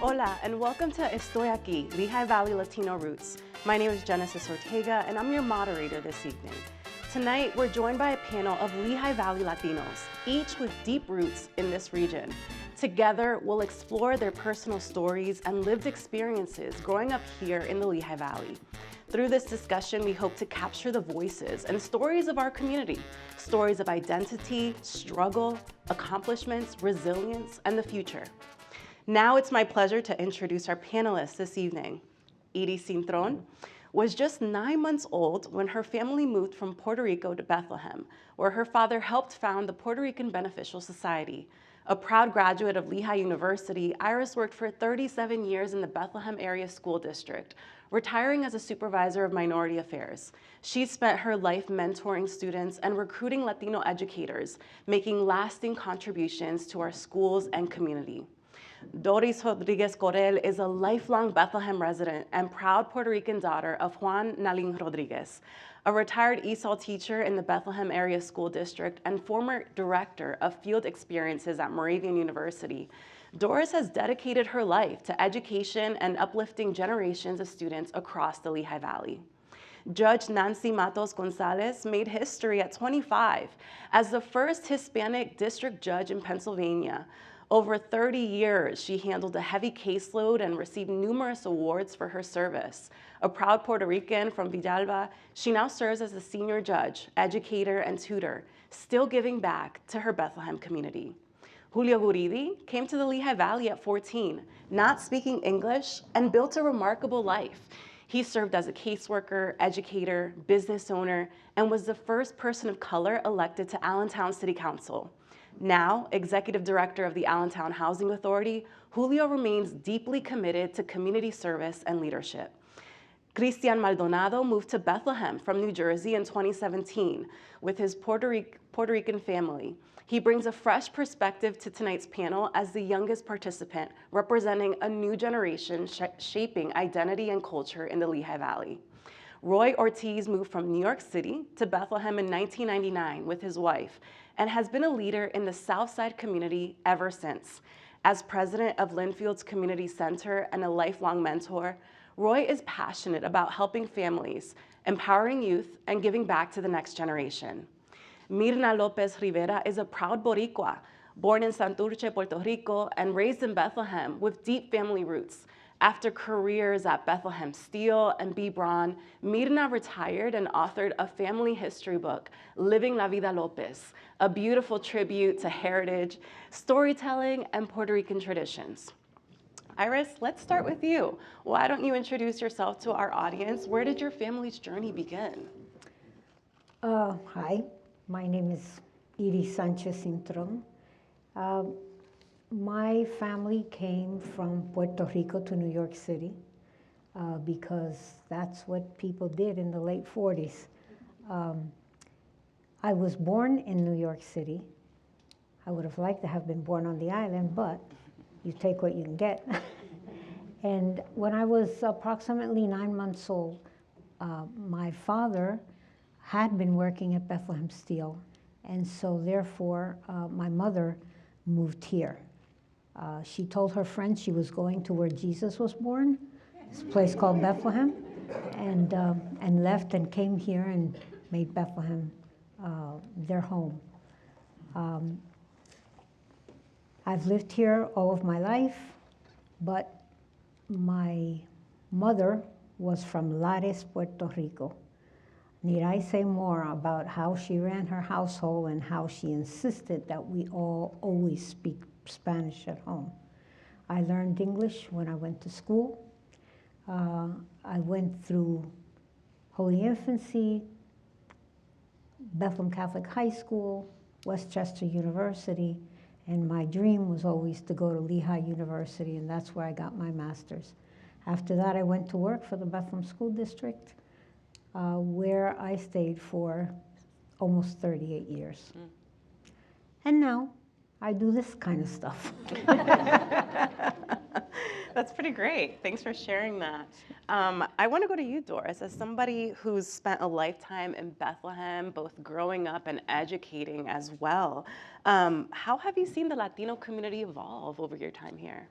Hola, and welcome to Estoy Aquí, Lehigh Valley Latino Roots. My name is Genesis Ortega, and I'm your moderator this evening. Tonight, we're joined by a panel of Lehigh Valley Latinos, each with deep roots in this region. Together, we'll explore their personal stories and lived experiences growing up here in the Lehigh Valley. Through this discussion, we hope to capture the voices and stories of our community, stories of identity, struggle, accomplishments, resilience, and the future. Now it's my pleasure to introduce our panelists this evening. Edie Cintron was just 9 months old when her family moved from Puerto Rico to Bethlehem, where her father helped found the Puerto Rican Beneficial Society. A proud graduate of Lehigh University, Iris worked for 37 years in the Bethlehem Area School District, retiring as a supervisor of minority affairs. She spent her life mentoring students and recruiting Latino educators, making lasting contributions to our schools and community. Doris Rodriguez Corel is a lifelong Bethlehem resident and proud Puerto Rican daughter of Juan Nalin Rodriguez, a retired ESOL teacher in the Bethlehem Area School District and former director of field experiences at Moravian University. Doris has dedicated her life to education and uplifting generations of students across the Lehigh Valley. Judge Nancy Matos Gonzalez made history at 25 as the first Hispanic district judge in Pennsylvania. Over 30 years, she handled a heavy caseload and received numerous awards for her service. A proud Puerto Rican from Villalba, she now serves as a senior judge, educator, and tutor, still giving back to her Bethlehem community. Julio Guridi came to the Lehigh Valley at 14, not speaking English, and built a remarkable life. He served as a caseworker, educator, business owner, and was the first person of color elected to Allentown City Council. Now, executive director of the Allentown Housing Authority, Julio remains deeply committed to community service and leadership. Cristian Maldonado moved to Bethlehem from New Jersey in 2017 with his Puerto Rican family. He brings a fresh perspective to tonight's panel as the youngest participant, representing a new generation shaping identity and culture in the Lehigh Valley. Roy Ortiz moved from New York City to Bethlehem in 1999 with his wife and has been a leader in the Southside community ever since. As president of Linfield's Community Center and a lifelong mentor, Roy is passionate about helping families, empowering youth, and giving back to the next generation. Mirna Lopez Rivera is a proud Boricua, born in Santurce, Puerto Rico, and raised in Bethlehem with deep family roots. After careers at Bethlehem Steel and B. Braun, Mirna retired and authored a family history book, Living La Vida Lopez, a beautiful tribute to heritage, storytelling, and Puerto Rican traditions. Iris, let's start with you. Why don't you introduce yourself to our audience? Where did your family's journey begin? Hi, my name is Edie Sanchez Cintron. My family came from Puerto Rico to New York City because that's what people did in the late 40s. I was born in New York City. I would have liked to have been born on the island, but you take what you can get. And when I was approximately 9 months old, my father had been working at Bethlehem Steel, and so therefore my mother moved here. She told her friends she was going to where Jesus was born, this place called Bethlehem, and left and came here and made Bethlehem their home. I've lived here all of my life, but my mother was from Lares, Puerto Rico. Need I say more about how she ran her household and how she insisted that we all always speak Spanish at home? I learned English when I went to school. I went through Holy Infancy, Bethlehem Catholic High School, Westchester University, and my dream was always to go to Lehigh University, and that's where I got my master's. After that, I went to work for the Bethlehem School District, where I stayed for almost 38 years. And now, I do this kind of stuff. That's pretty great. Thanks for sharing that. I want to go to you, Doris, as somebody who's spent a lifetime in Bethlehem, both growing up and educating as well. How have you seen the Latino community evolve over your time here?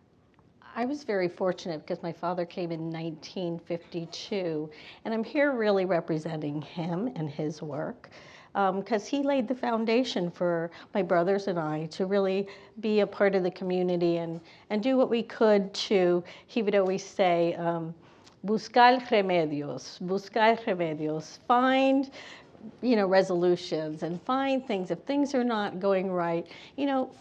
I was very fortunate because my father came in 1952, and I'm here really representing him and his work, because he laid the foundation for my brothers and I to really be a part of the community and do what we could to, he would always say, buscar remedios, find resolutions and find things. If things are not going right,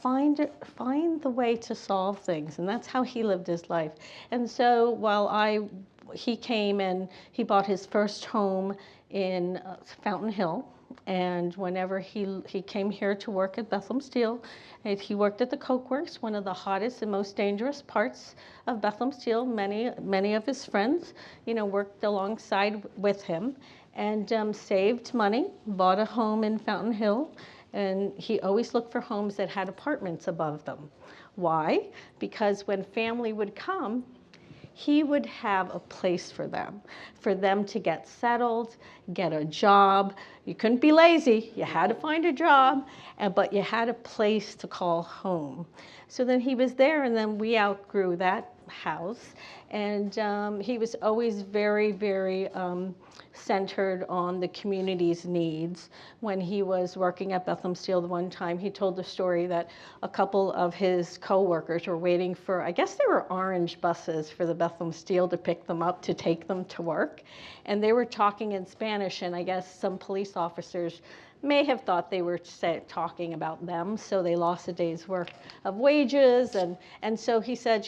find the way to solve things. And that's how he lived his life. And so he came and he bought his first home in Fountain Hill. And whenever he came here to work at Bethlehem Steel, and he worked at the Coke Works, one of the hottest and most dangerous parts of Bethlehem Steel. Many of his friends, worked alongside with him, and saved money, bought a home in Fountain Hill, and he always looked for homes that had apartments above them. Why? Because when family would come, he would have a place for them to get settled, get a job. You couldn't be lazy. You had to find a job, but you had a place to call home. So then he was there, and then we outgrew that house. And he was always very, very centered on the community's needs. When he was working at Bethlehem Steel the one time, he told the story that a couple of his co-workers were waiting for, I guess they were orange buses for the Bethlehem Steel to pick them up to take them to work. And they were talking in Spanish, and I guess some police officers may have thought they were talking about them, so they lost a day's worth of wages. And so he said,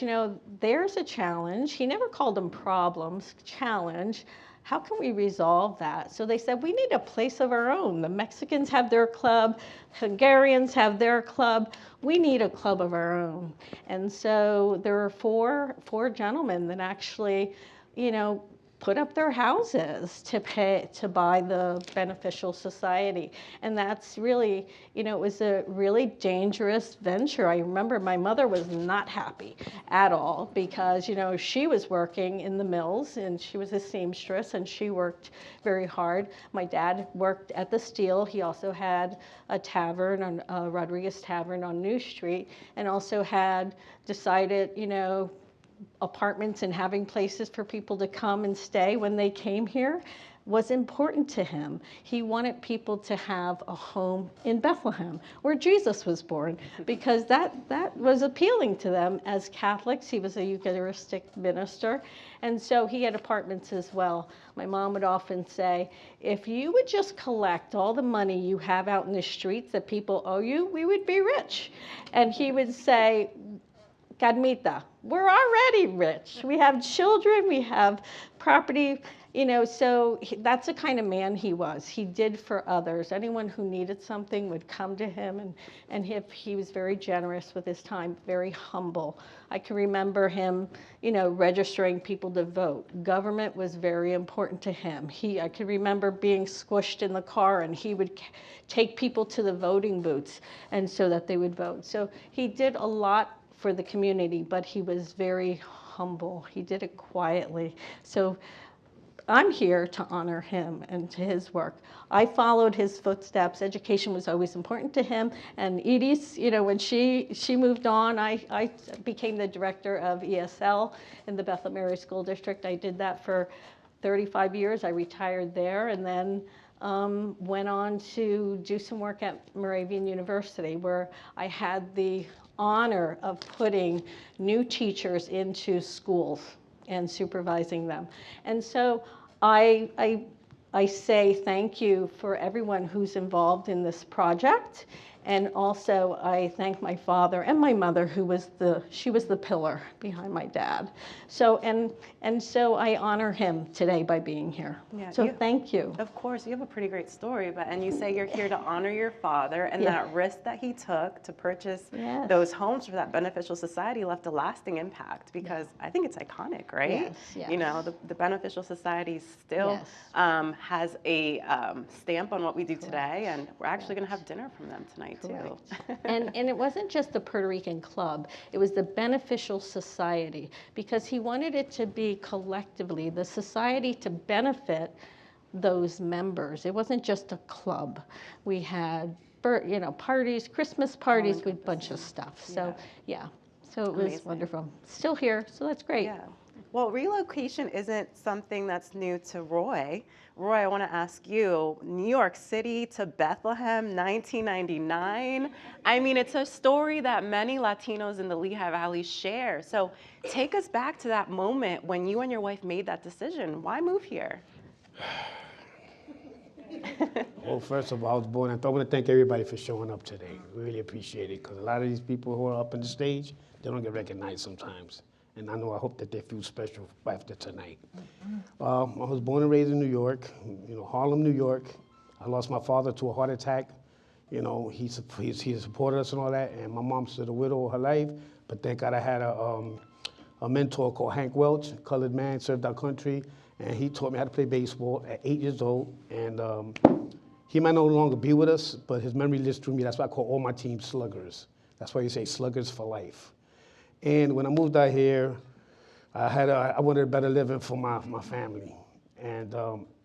there's a challenge. He never called them problems, challenge. How can we resolve that? So they said, we need a place of our own. The Mexicans have their club, Hungarians have their club. We need a club of our own. And so there were four gentlemen that actually, put up their houses to buy the Beneficial Society. And that's really, it was a really dangerous venture. I remember my mother was not happy at all because, she was working in the mills and she was a seamstress and she worked very hard. My dad worked at the Steel. He also had a tavern, Rodriguez Tavern on New Street, and also had decided, apartments and having places for people to come and stay when they came here was important to him. He wanted people to have a home in Bethlehem, where Jesus was born, because that was appealing to them as Catholics. He was a Eucharistic minister, and so he had apartments as well. My mom would often say, if you would just collect all the money you have out in the streets that people owe you, we would be rich. And he would say, Carmita, we're already rich. We have children, we have property, so that's the kind of man he was. He did for others. Anyone who needed something would come to him, and he was very generous with his time, very humble. I can remember him, registering people to vote. Government was very important to him. I can remember being squished in the car, and he would take people to the voting booths, and so that they would vote. So he did a lot for the community, but he was very humble. He did it quietly. So I'm here to honor him and to his work. I followed his footsteps. Education was always important to him. And Edie's, when she moved on, I became the director of ESL in the Bethlehem Area School District. I did that for 35 years. I retired there, and then went on to do some work at Moravian University, where I had the honor of putting new teachers into schools and supervising them. And so I say thank you for everyone who's involved in this project. And also I thank my father and my mother, she was the pillar behind my dad. So, and so I honor him today by being here. Yeah, so thank you. Of course, you have a pretty great story, and you say you're here to honor your father, and that risk that he took to purchase those homes for that Beneficial Society left a lasting impact, because I think it's iconic, right? Yes. The Beneficial Society still has a stamp on what we do today, and we're actually going to have dinner from them tonight. Too. and it wasn't just the Puerto Rican club, it was the Beneficial Society, because he wanted it to be collectively, the society to benefit those members. It wasn't just a club. We had, parties, Christmas parties, with a bunch of stuff. So, So it was Amazing. wonderful. Still here, so that's great. Yeah. Well, relocation isn't something that's new to Roy. Roy, I want to ask you, New York City to Bethlehem, 1999. I mean, it's a story that many Latinos in the Lehigh Valley share. So take us back to that moment when you and your wife made that decision. Why move here? Well, first of all, I was born. I want to thank everybody for showing up today. We really appreciate it because a lot of these people who are up on the stage, they don't get recognized sometimes. And I hope that they feel special after tonight. I was born and raised in New York, Harlem, New York. I lost my father to a heart attack. He supported us and all that. And my mom's still a widow all her life. But thank God I had a mentor called Hank Welch, a colored man, served our country. And he taught me how to play baseball at 8 years old. And he might no longer be with us, but his memory lives through me. That's why I call all my teams sluggers. That's why you say sluggers for life. And when I moved out here, I wanted a better living for my family. And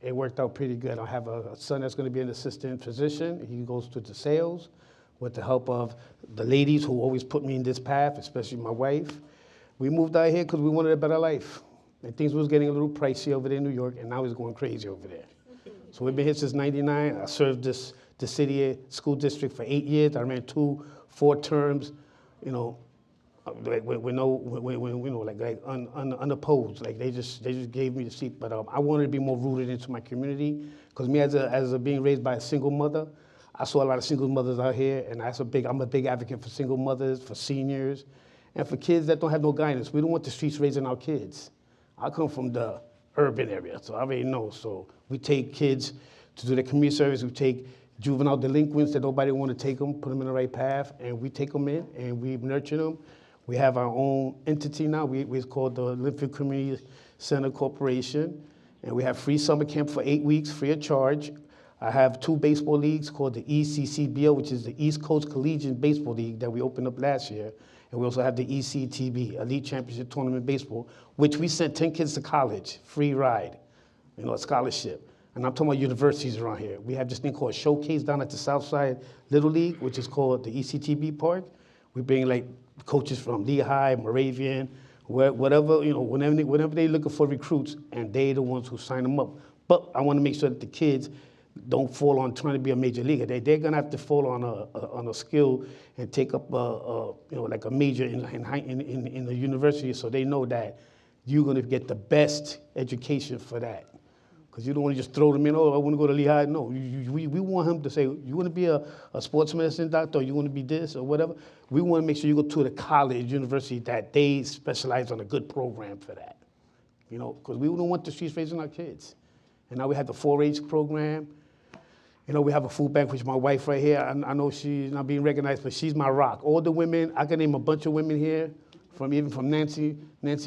it worked out pretty good. I have a son that's going to be an assistant physician. He goes to the sales with the help of the ladies who always put me in this path, especially my wife. We moved out here because we wanted a better life. And things was getting a little pricey over there in New York, and now it's going crazy over there. So we've been here since '99. I served the city school district for 8 years. I ran 4 terms, unopposed. Like they just gave me the seat. But I wanted to be more rooted into my community because me as being raised by a single mother, I saw a lot of single mothers out here, and I'm a big advocate for single mothers, for seniors, and for kids that don't have no guidance. We don't want the streets raising our kids. I come from the urban area, so I already know. So we take kids to do the community service. We take juvenile delinquents that nobody want to take them, put them in the right path, and we take them in and we nurture them. We have our own entity now. It's called the Linfield Community Center Corporation, and we have free summer camp for 8 weeks, free of charge. I have 2 baseball leagues called the ECCBO, which is the East Coast Collegiate Baseball League that we opened up last year. And we also have the ECTB, Elite Championship Tournament Baseball, which we sent 10 kids to college, free ride, a scholarship. And I'm talking about universities around here. We have this thing called Showcase down at the Southside Little League, which is called the ECTB Park. We bring coaches from Lehigh, Moravian, whatever, whenever they're looking for recruits, and they're the ones who sign them up. But I want to make sure that the kids don't fall on trying to be a major leaguer. They're gonna have to fall on a skill and take up a major in the university, so they know that you're gonna get the best education for that. Because you don't want to just throw them in. Oh, I want to go to Lehigh. No, we want him to say, you want to be a sports medicine doctor, or you want to be this or whatever. We want to make sure you go to the college, university that they specialize on a good program for that. Because we don't want the streets raising our kids. And now we have the 4-H program. We have a food bank, which my wife right here, I know she's not being recognized, but she's my rock. All the women, I can name a bunch of women here, from Nancy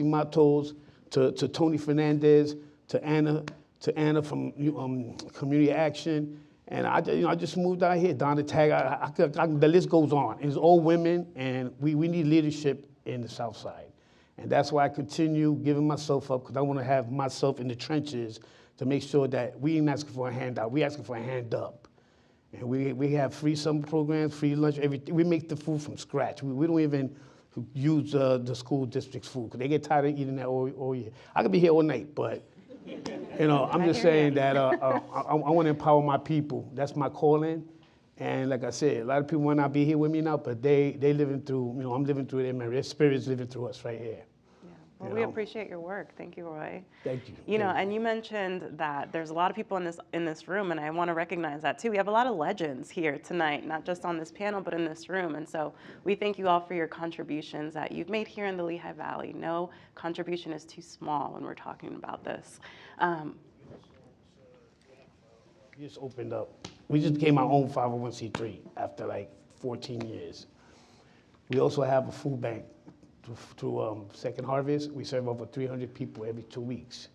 Matos to Tony Fernandez to Anna from Community Action. And I just moved out here. Donna Tag, the list goes on. It's all women, and we need leadership in the South Side. And that's why I continue giving myself up, because I want to have myself in the trenches to make sure that we ain't asking for a handout, we asking for a hand up. And we have free summer programs, free lunch, everything. We make the food from scratch. We don't even use the school district's food, because they get tired of eating that all year. I could be here all night, but I'm just saying that I want to empower my people. That's my calling. And like I said, a lot of people might not be here with me now, but they living through, I'm living through them, and their spirit's living through us right here. Well, we appreciate your work. Thank you, Roy. Thank you. And you mentioned that there's a lot of people in this room, and I want to recognize that too. We have a lot of legends here tonight, not just on this panel, but in this room. And so we thank you all for your contributions that you've made here in the Lehigh Valley. No contribution is too small when we're talking about this. We just opened up. We just became our own 501c3 after 14 years. We also have a food bank. Through Second Harvest, we serve over 300 people every 2 weeks.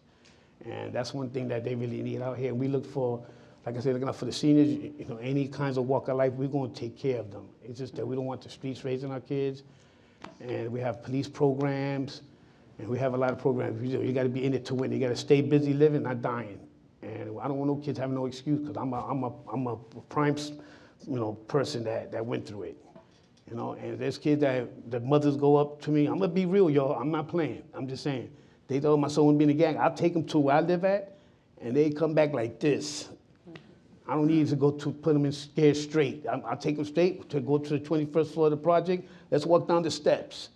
And that's one thing that they really need out here. We look for, like I said, looking out for the seniors, any kinds of walk of life, we're going to take care of them. It's just that we don't want the streets raising our kids. And we have police programs, and we have a lot of programs. You got to be in it to win. You got to stay busy living, not dying. And I don't want no kids having no excuse, because I'm a prime, person that went through it. You know, and there's kids that the mothers go up to me. I'm gonna be real, y'all. I'm not playing. I'm just saying. They told my son wouldn't be in the gang. I'll take them to where I live at, and they come back like this. I don't need to go to put them in scared straight. I'll take them straight to go to the 21st floor of the project. Let's walk down the steps.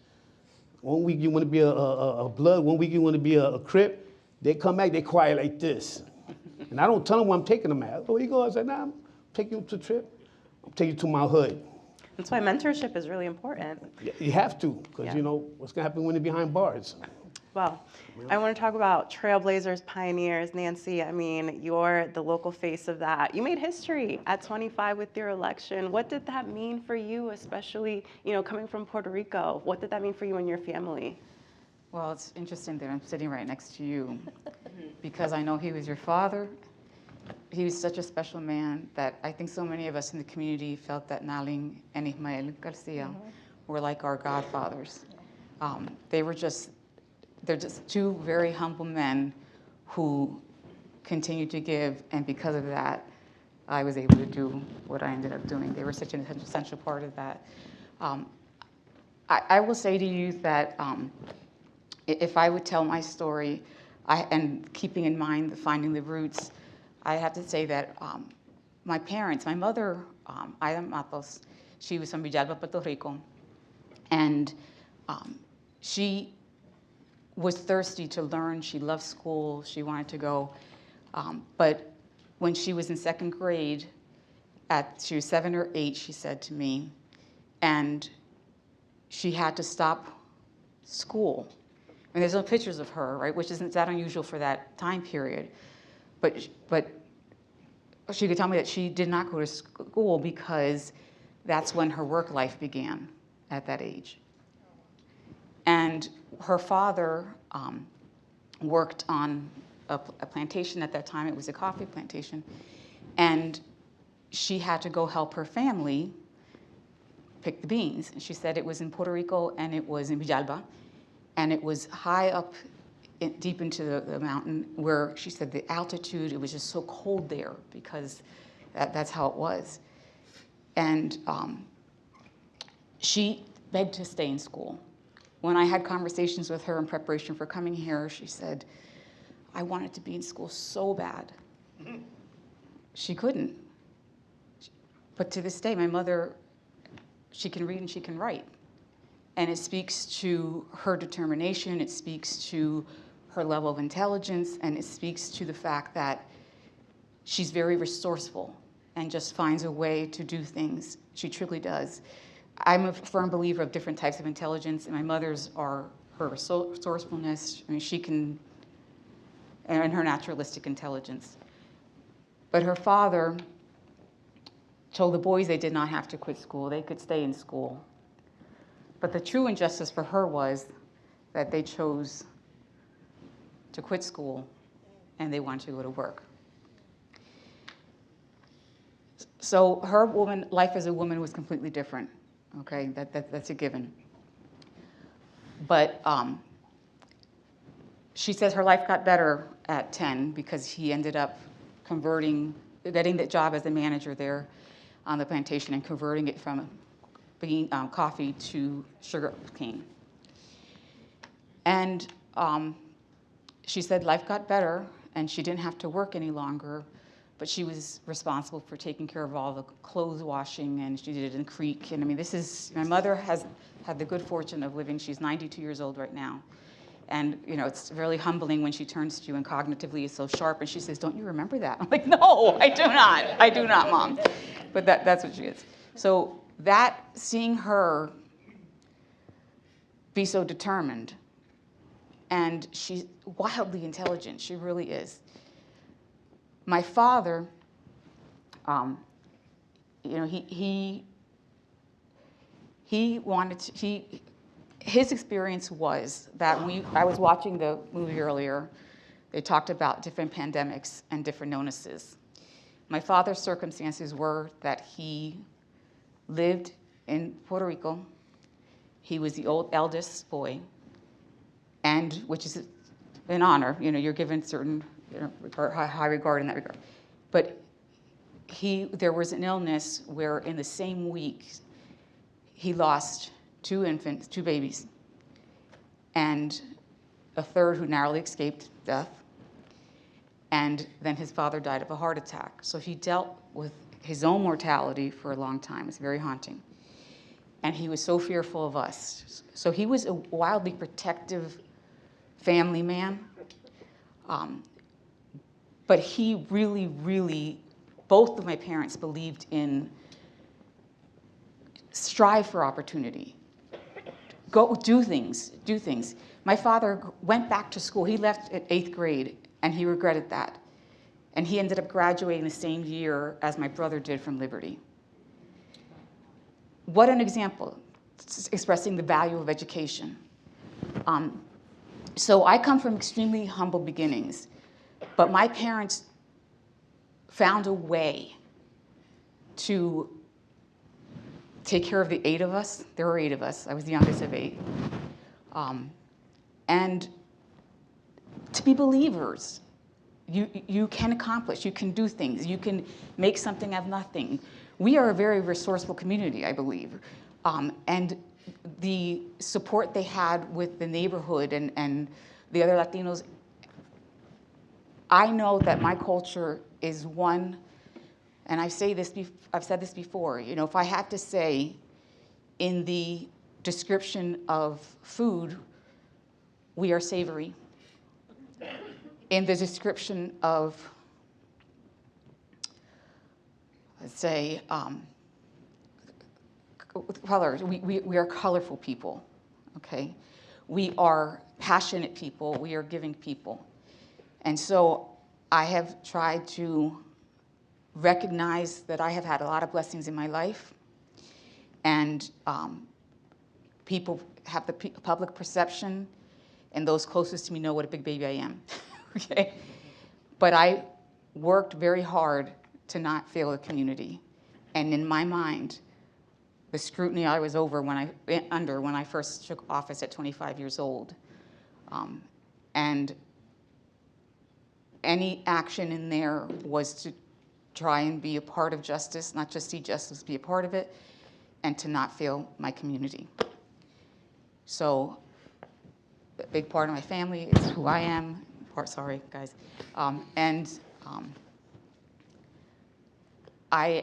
1 week you want to be a blood, 1 week you want to be a Crip. They come back, they quiet like this. And I don't tell them where I'm taking them at. Oh, he goes, I said, nah, I'm taking you to the trip. I'm taking you to my hood. That's why mentorship is really important. You have to, because Yeah. you know what's gonna happen when they're behind bars. Well, I want to talk about trailblazers, pioneers. Nancy, I mean, you're the local face of that. You made history at 25 with your election. What did that mean for you, especially, you know, coming from Puerto Rico? What did that mean for you and your family? Well, it's interesting that I'm sitting right next to you because I know he was your father. He was such a special man that I think so many of us in the community felt that Naling and Ismael Garcia were like our godfathers. They're just two very humble men who continued to give, and because of that, I was able to do what I ended up doing. They were such an essential part of that. I will say to you that if I would tell my story, and keeping in mind the finding the roots, I have to say that my parents, my mother, Aida Matos, she was from Villalba, Puerto Rico, and she was thirsty to learn. She loved school. She wanted to go. But when she was in second grade, she was 7 or 8, she said to me, and she had to stop school. And there's no pictures of her, right, which isn't that unusual for that time period. But she could tell me that she did not go to school because that's when her work life began at that age. And her father worked on a plantation at that time. It was a coffee plantation. And she had to go help her family pick the beans. And she said it was in Puerto Rico and it was in Villalba. And it was high up deep into the mountain where she said the altitude, it was just so cold there because that's how it was. And she begged to stay in school. When I had conversations with her in preparation for coming here, she said, I wanted to be in school so bad. She couldn't. But to this day, my mother, she can read and she can write. And it speaks to her determination, it speaks to her level of intelligence, and it speaks to the fact that she's very resourceful and just finds a way to do things. She truly does. I'm a firm believer of different types of intelligence, and my mother's are her resourcefulness. I mean, she can, and her naturalistic intelligence. But her father told the boys they did not have to quit school. They could stay in school. But the true injustice for her was that they chose to quit school and they wanted to go to work. So her life as a woman was completely different. Okay, that's a given. But she says her life got better at 10 because he ended up getting the job as the manager there on the plantation and converting it from coffee to sugar cane. And she said life got better and she didn't have to work any longer, but she was responsible for taking care of all the clothes washing, and she did it in the creek. And I mean, my mother has had the good fortune of living, she's 92 years old right now. And you know, it's really humbling when she turns to you and cognitively is so sharp and she says, don't you remember that? I'm like, no, I do not. I do not, Mom. But that's what she is. So seeing her be so determined, and she's wildly intelligent, she really is. My father, you know, he wanted to, his experience was that I was watching the movie earlier, they talked about different pandemics and different illnesses. My father's circumstances were that he lived in Puerto Rico. He was the eldest boy, and which is an honor. You know, you're given certain high regard in that regard. But there was an illness where in the same week, he lost 2 infants, 2 babies, and a third who narrowly escaped death. And then his father died of a heart attack. So he dealt with his own mortality for a long time. It's very haunting. And he was so fearful of us. So he was a wildly protective family man. But he really, really, both of my parents believed in strive for opportunity. Go do things, do things. My father went back to school. He left at 8th grade, and he regretted that. And he ended up graduating the same year as my brother did from Liberty. What an example, expressing the value of education. So I come from extremely humble beginnings, but my parents found a way to take care of the 8 of us. There were 8 of us. I was the youngest of 8. And to be believers. You can accomplish, you can do things, you can make something out of nothing. We are a very resourceful community, I believe. And the support they had with the neighborhood and the other Latinos, I know that my culture is one, and I've said this before, you know, if I had to say in the description of food, we are savory. In the description of, let's say, colors, we are colorful people, okay? We are passionate people, we are giving people. And so I have tried to recognize that I have had a lot of blessings in my life, and people have the public perception, and those closest to me know what a big baby I am. Okay, but I worked very hard to not fail the community, and in my mind, the scrutiny I was under when I first took office at 25 years old, and any action in there was to try and be a part of justice, not just see justice, be a part of it, and to not fail my community. So, a big part of my family is who I am. Sorry, guys. I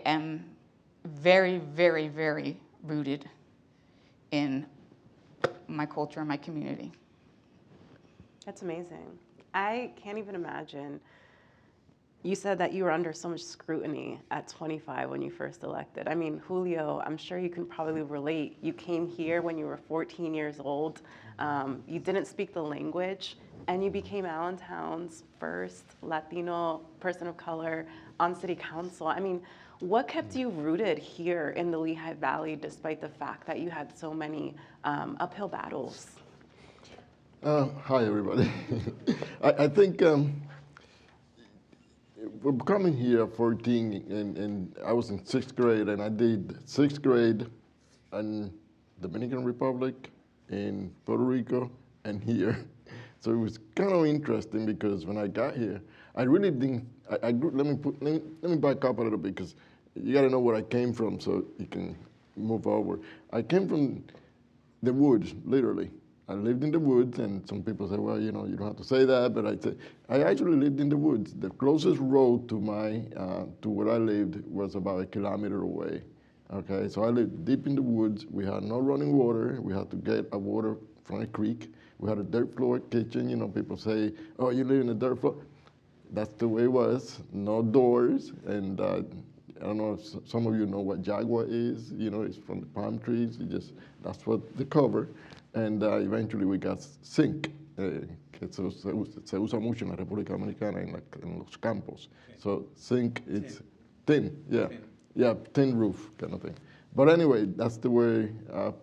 am very, very, very rooted in my culture and my community. That's amazing. I can't even imagine. You said that you were under so much scrutiny at 25 when you first elected. I mean, Julio, I'm sure you can probably relate. You came here when you were 14 years old. You didn't speak the language, and you became Allentown's first Latino person of color on city council. I mean, what kept you rooted here in the Lehigh Valley despite the fact that you had so many uphill battles? Hi, everybody. I think we're coming here at 14, and I was in 6th grade, and I did 6th grade in Dominican Republic, in Puerto Rico, and here. So it was kind of interesting because when I got here, I really didn't. Let me back up a little bit because you got to know where I came from so you can move forward. I came from the woods, literally. I lived in the woods, and some people say, well, you know, you don't have to say that, but I actually lived in the woods. The closest road to where I lived was about 1 kilometer away. Okay, so I lived deep in the woods. We had no running water. We had to get our water from a creek. We had a dirt floor kitchen. You know, people say, oh, you live in a dirt floor. That's the way it was. No doors, and I don't know if some of you know what Jaguar is. You know, it's from the palm trees. That's what the cover. And eventually we got zinc, que se usa mucho en la República Dominicana en los campos. So zinc, it's tin, yeah. Yeah, tin roof kind of thing. But anyway, that's the way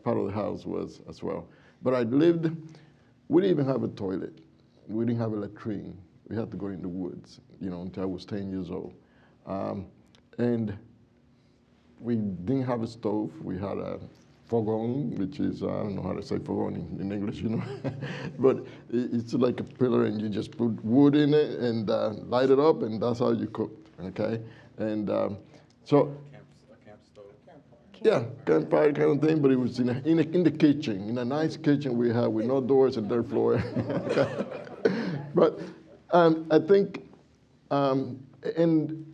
part of the house was as well. But we didn't even have a toilet. We didn't have a latrine. We had to go in the woods, you know, until I was 10 years old. And we didn't have a stove. We had a fogón, which is, I don't know how to say fogón in English, you know. But it's like a pillar, and you just put wood in it and light it up, and that's how you cooked, okay? And so, Yeah, campfire kind of thing, but it was in the kitchen, in a nice kitchen we had with no doors and dirt floor. But I think, and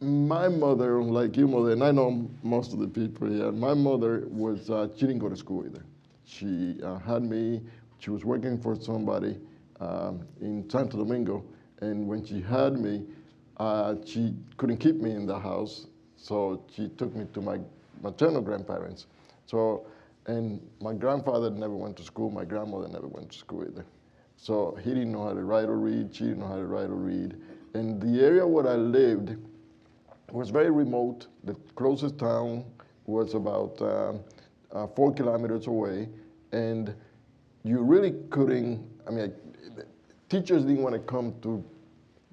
my mother, like your mother, and I know most of the people here, my mother was, she didn't go to school either. She had me, she was working for somebody in Santo Domingo, and when she had me, she couldn't keep me in the house, so she took me to my maternal grandparents. So, and my grandfather never went to school, my grandmother never went to school either. So he didn't know how to write or read, she didn't know how to write or read. And the area where I lived was very remote. The closest town was about 4 kilometers away, and you really couldn't, I mean, teachers didn't want to come to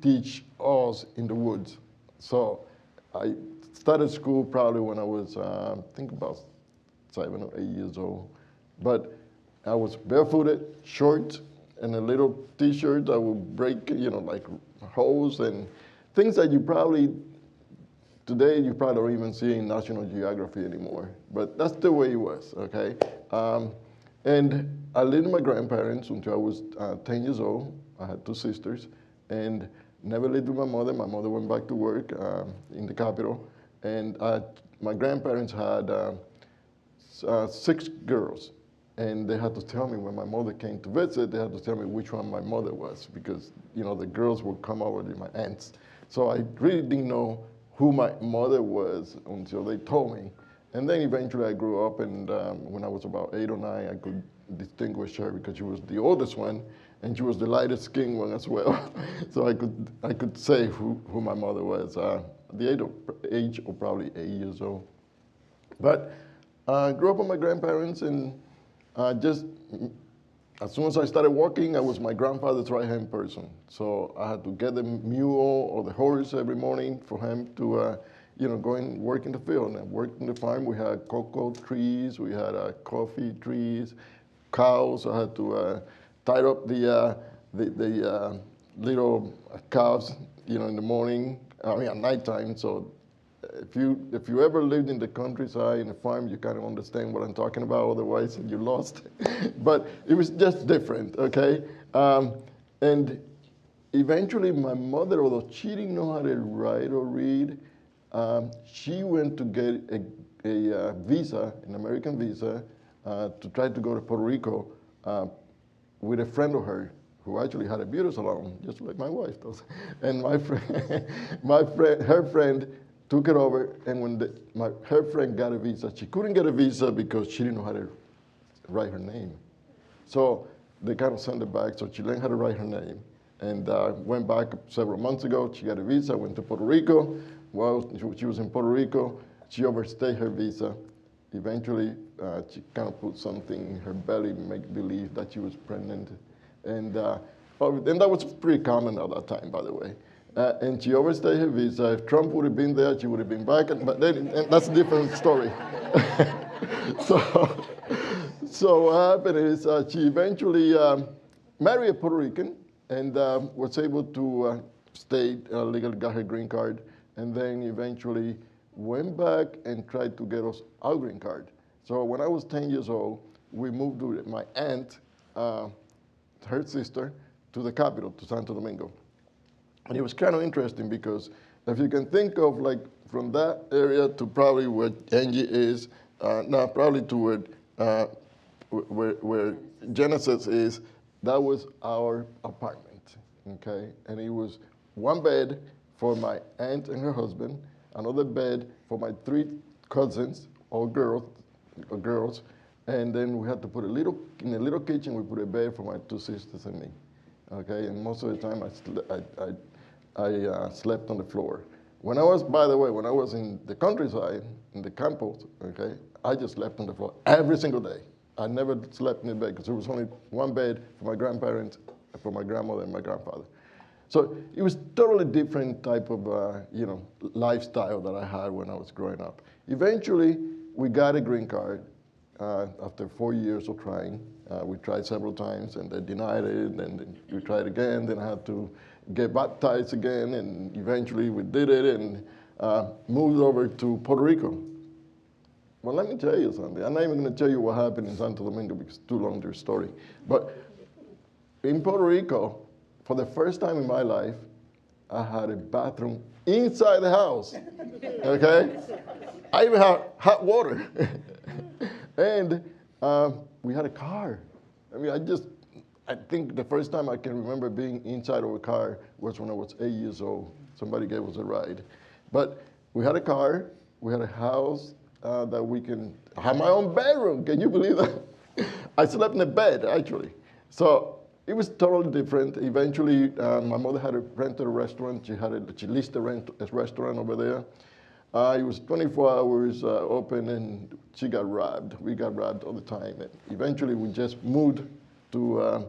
teach us in the woods. So I started school probably when I was, I think about 7 or 8 years old. But I was barefooted, short, and a little t-shirt that would break, like holes and things that you probably, today you probably don't even see in National Geography anymore. But that's the way it was, okay? And I lived with my grandparents until I was 10 years old. I had 2 sisters, and never lived with my mother. My mother went back to work in the capital. And my grandparents had 6 girls. And they had to tell me when my mother came to visit, they had to tell me which one my mother was, because the girls would come over to my aunts. So I really didn't know who my mother was until they told me. And then eventually I grew up, and when I was about 8 or 9, I could distinguish her because she was the oldest one, and she was the lightest skinned one as well. So I could say who my mother was at the age of probably 8 years old. But I grew up with my grandparents, and just as soon as I started walking, I was my grandfather's right-hand person. So I had to get the mule or the horse every morning for him to go and work in the field. And work in the farm. We had cocoa trees, we had coffee trees, cows. I had to tie up the little calves, in the morning. I mean, at nighttime. So if you ever lived in the countryside, in a farm, you kind of understand what I'm talking about. Otherwise, you're lost. But it was just different, okay? And eventually, my mother, although she didn't know how to write or read, she went to get a visa, an American visa, to try to go to Puerto Rico with a friend of hers who actually had a beauty salon, just like my wife does. And her friend took it over, and when her friend got a visa, she couldn't get a visa because she didn't know how to write her name. So they kind of sent her back, so she learned how to write her name. And went back several months ago, she got a visa, went to Puerto Rico. While she was in Puerto Rico, she overstayed her visa. Eventually, she kind of put something in her belly, make believe that she was pregnant. And that was pretty common at that time, by the way. And she overstayed her visa. If Trump would have been there, she would have been back. But then, and that's a different story. So what happened is she eventually married a Puerto Rican and was able to stay legally, got her green card, and then eventually went back and tried to get us our green card. So when I was 10 years old, we moved with my aunt, her sister, to the capital, to Santo Domingo. And it was kind of interesting because if you can think of like from that area to probably where Angie is, probably to where Genesis is, that was our apartment, okay? And it was one bed for my aunt and her husband, another bed for my 3 cousins, all girls, and then we had to put in a little kitchen, we put a bed for my 2 sisters and me, okay? And most of the time I slept on the floor. By the way, when I was in the countryside, in the campus, okay, I just slept on the floor every single day. I never slept in the bed because there was only one bed for my grandparents, for my grandmother and my grandfather. So it was totally different type of lifestyle that I had when I was growing up. Eventually, we got a green card after 4 years of trying. We tried several times and they denied it, and then we tried again. Then I had to get baptized again, and eventually we did it and moved over to Puerto Rico. Well, let me tell you something. I'm not even going to tell you what happened in Santo Domingo because it's too long their story. But in Puerto Rico, for the first time in my life, I had a bathroom inside the house. Okay? I even had hot water. And we had a car. I mean, I think the first time I can remember being inside of a car was when I was 8 years old. Somebody gave us a ride. But we had a car, we had a house I had my own bedroom. Can you believe that? I slept in a bed, actually. So it was totally different. Eventually, my mother had rented a restaurant. She leased a restaurant over there. It was 24 hours open, and she got robbed. We got robbed all the time. And eventually, we just moved to,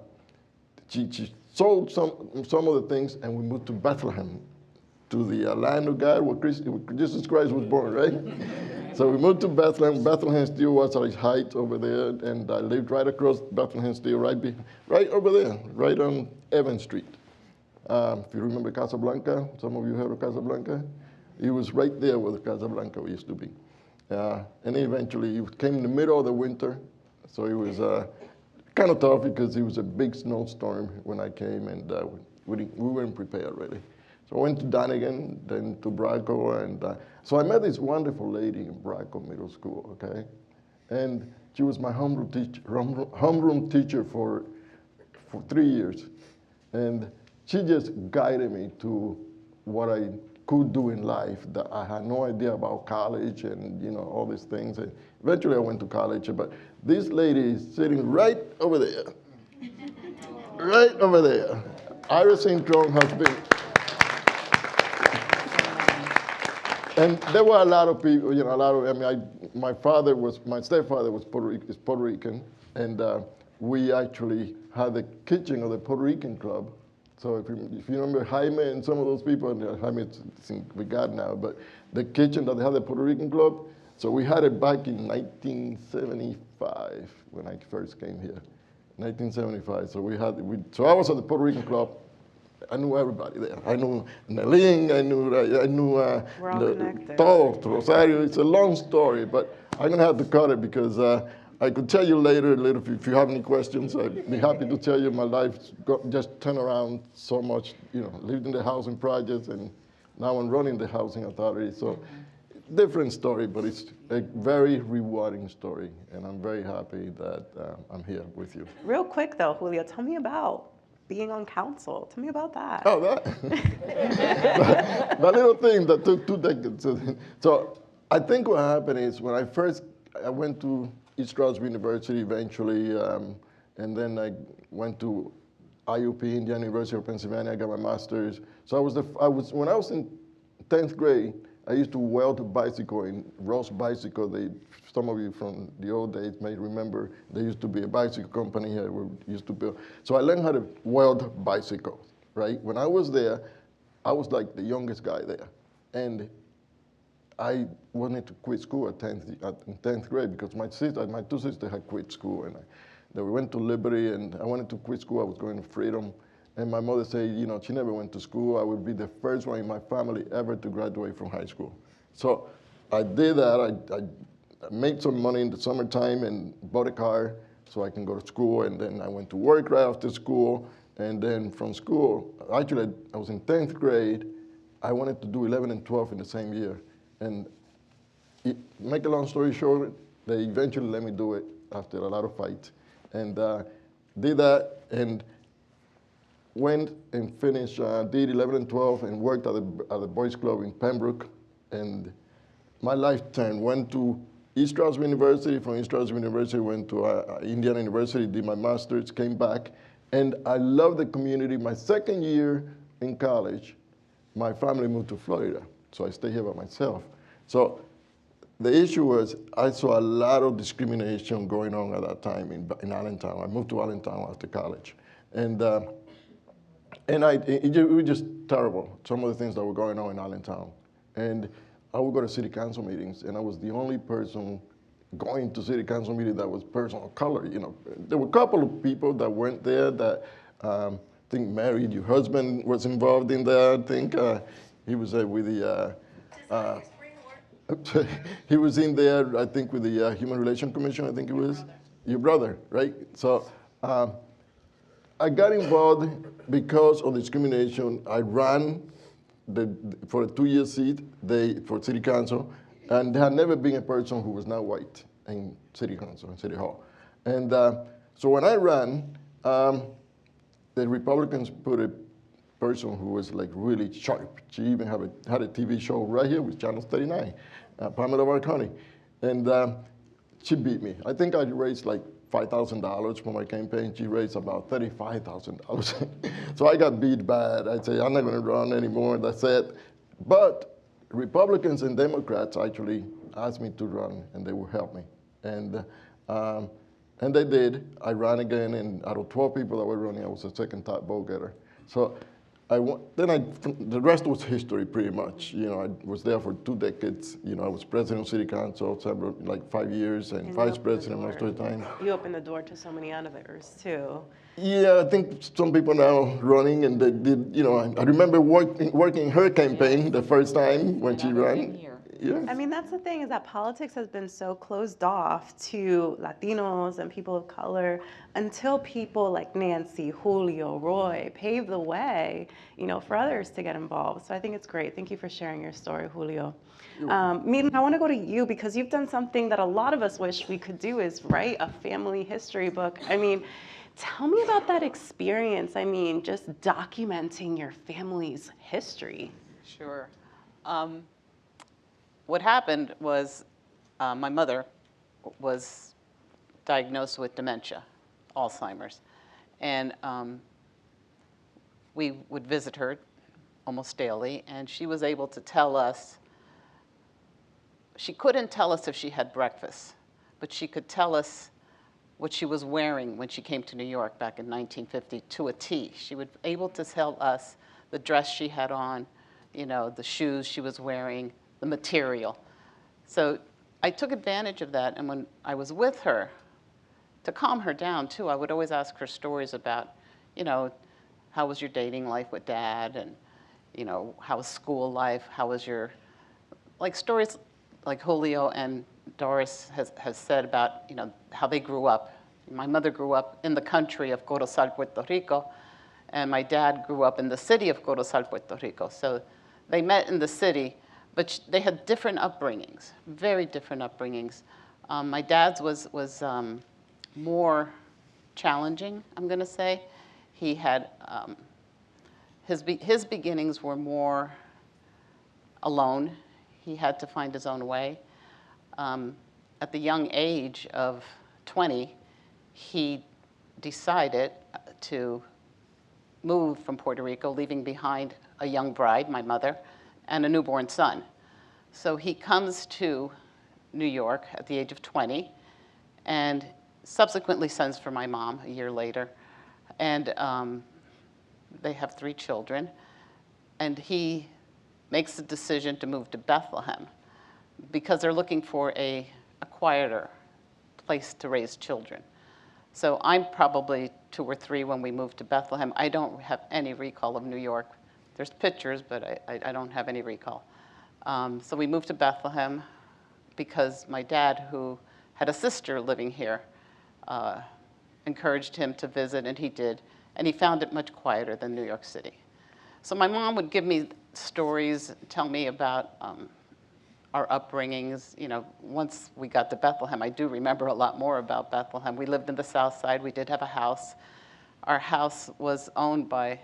she sold some of the things, and we moved to Bethlehem, to the land of God where Jesus Christ was born, right? So we moved to Bethlehem. Bethlehem still was at its height over there, and I lived right across Bethlehem still, right over there, right on Evans Street. If you remember Casablanca, some of you heard of Casablanca? It was right there where the Casablanca used to be. And eventually, it came in the middle of the winter, so it was kind of tough because it was a big snowstorm when I came, and we weren't prepared really. So I went to Donegan, then to Braco, and so I met this wonderful lady in Braco Middle School, okay? And she was my homeroom teacher for 3 years. And she just guided me to what I could do in life that I had no idea about college and, you know, all these things. And eventually I went to college, but this lady is sitting right over there. Right over there. Iris St. John has been. And there were a lot of people, you know, my stepfather was Puerto Rican, and we actually had the kitchen of the Puerto Rican club. So if you remember Jaime and some of those people, and Jaime we got now, but the kitchen that they had the Puerto Rican club, so we had it back in 1975 when I first came here, 1975. So I was at the Puerto Rican club. I knew everybody there. I knew Nelin, I knew We're all connected. todos, Rosario. It's a long story, but I'm going to have to cut it because I could tell you later if you have any questions. I'd be happy to tell you my life just turned around so much. You know, lived in the housing projects, and now I'm running the housing authority. So different story, but it's a very rewarding story, and I'm very happy that I'm here with you. Real quick though, Julio, tell me about being on council. Tell me about that. Oh, that. that little thing that took 2 decades. So I think what happened is when I went to East Stroudsburg University eventually, and then I went to IUP, Indiana University of Pennsylvania. I got my master's. So when I was in 10th grade, I used to weld a bicycle in Ross Bicycle. Some of you from the old days may remember there used to be a bicycle company here we used to build. So I learned how to weld bicycles, right? When I was there, I was like the youngest guy there. And I wanted to quit school in 10th grade because my 2 sisters had quit school. And we went to Liberty, and I wanted to quit school. I was going to Freedom. And my mother said, you know, she never went to school. I would be the first one in my family ever to graduate from high school. So I did that. I made some money in the summertime and bought a car so I can go to school. And then I went to work right after school. And then from school, actually, I was in 10th grade. I wanted to do 11 and 12 in the same year. And make a long story short, they eventually let me do it after a lot of fights. And did that. And went and finished, did 11 and 12 and worked at the Boys Club in Pembroke. And my life turned, went to East Stroudsburg University. From East Stroudsburg University, went to Indiana University, did my master's, came back. And I loved the community. My second year in college, my family moved to Florida. So I stayed here by myself. So the issue was I saw a lot of discrimination going on at that time in Allentown. I moved to Allentown after college. And it was just terrible, some of the things that were going on in Allentown. And I would go to city council meetings, and I was the only person going to city council meetings that was person of color. You know, there were a couple of people that weren't there that I think married. Your husband was involved in that. I think he was with the, He was in there, I think, with the Human Relations Commission, I think it was. Your brother, right? So I got involved because of discrimination. I ran for a 2-year seat for city council, and there had never been a person who was not white in city council, in city hall. And so when I ran, the Republicans put a person who was like really sharp. She even had a TV show right here with Channel 39, Pamela Marconi. And she beat me. I think I raised like $5,000 for my campaign. She raised about $35,000. So I got beat bad. I say, I'm not gonna run anymore, that's it. But Republicans and Democrats actually asked me to run, and they would help me. And they did. I ran again, and out of 12 people that were running, I was the second top vote getter. So the rest was history, pretty much. You know, I was there for 2 decades. You know, I was president of city council, like 5 years, and vice president most of the time. You opened the door to so many others too. Yeah, I think some people now running, and they did. You know, I remember working her campaign the first time when she ran. Yeah. I mean, that's the thing, is that politics has been so closed off to Latinos and people of color until people like Nancy, Julio, Roy pave the way, you know, for others to get involved. So I think it's great. Thank you for sharing your story, Julio. Miran, I want to go to you because you've done something that a lot of us wish we could do, is write a family history book. I mean, tell me about that experience. I mean, just documenting your family's history. Sure. What happened was my mother was diagnosed with dementia, Alzheimer's, and we would visit her almost daily, and she was able to tell us, she couldn't tell us if she had breakfast, but she could tell us what she was wearing when she came to New York back in 1950 to a T. She was able to tell us the dress she had on, you know, the shoes she was wearing, the material. So I took advantage of that, and when I was with her, to calm her down too, I would always ask her stories about, you know, how was your dating life with Dad, and, you know, how was school life, how was your, like stories like Julio and Doris has said about, you know, how they grew up. My mother grew up in the country of Corozal, Puerto Rico, and my dad grew up in the city of Corozal, Puerto Rico. So they met in the city, but they had different upbringings, very different upbringings. My dad's was more challenging, I'm gonna say. He had, his beginnings were more alone. He had to find his own way. At the young age of 20, he decided to move from Puerto Rico, leaving behind a young bride, my mother, and a newborn son. So he comes to New York at the age of 20 and subsequently sends for my mom a year later. And they have 3 children. And he makes the decision to move to Bethlehem because they're looking for a quieter place to raise children. So I'm probably 2 or 3 when we moved to Bethlehem. I don't have any recall of New York. There's pictures, but I don't have any recall. So we moved to Bethlehem because my dad, who had a sister living here, encouraged him to visit, and he did. And he found it much quieter than New York City. So my mom would give me stories, tell me about our upbringings. You know, once we got to Bethlehem, I do remember a lot more about Bethlehem. We lived in the South Side. We did have a house. Our house was owned by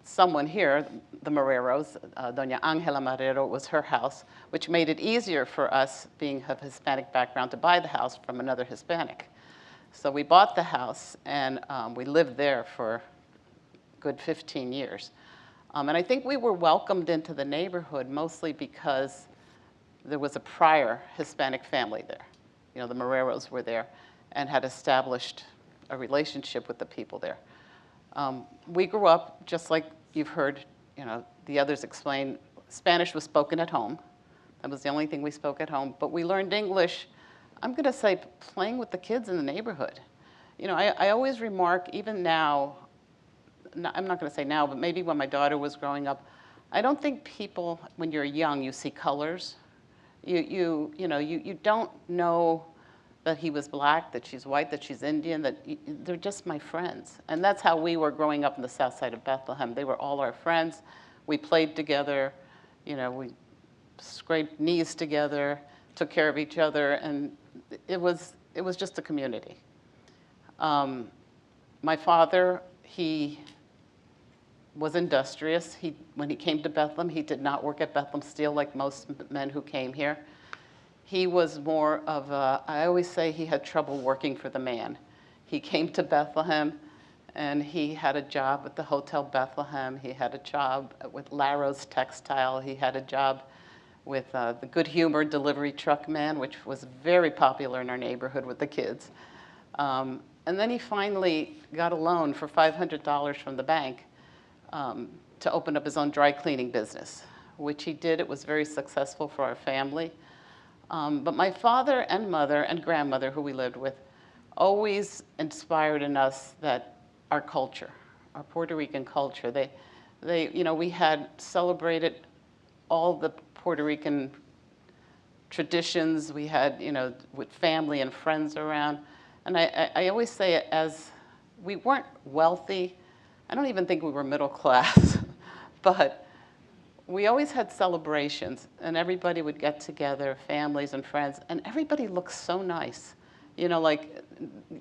someone here, the Marreros. Doña Angela Marrero was her house, which made it easier for us, being of Hispanic background, to buy the house from another Hispanic. So we bought the house, and we lived there for a good 15 years. And I think we were welcomed into the neighborhood mostly because there was a prior Hispanic family there. You know, the Marreros were there and had established a relationship with the people there. We grew up, just like you've heard, you know, the others explain, Spanish was spoken at home. That was the only thing we spoke at home. But we learned English, I'm gonna say, playing with the kids in the neighborhood. You know, I always remark, even now, I'm not gonna say now, but maybe when my daughter was growing up, I don't think people, when you're young, you see colors. You don't know that he was black, that she's white, that she's Indian, they're just my friends. And that's how we were growing up in the south side of Bethlehem. They were all our friends. We played together, we scraped knees together, took care of each other, and it was just a community. My father, he was industrious. When he came to Bethlehem, he did not work at Bethlehem Steel like most men who came here. He was more of I always say he had trouble working for the man. He came to Bethlehem and he had a job at the Hotel Bethlehem. He had a job with Laro's Textile. He had a job with the Good Humor delivery truck man, which was very popular in our neighborhood with the kids. And then he finally got a loan for $500 from the bank to open up his own dry cleaning business, which he did. It was very successful for our family. But my father and mother and grandmother, who we lived with, always inspired in us that our culture, our Puerto Rican culture, we had celebrated all the Puerto Rican traditions. We had, with family and friends around. And I always say it as we weren't wealthy. I don't even think we were middle class, but we always had celebrations, and everybody would get together, families and friends, and everybody looked so nice. Like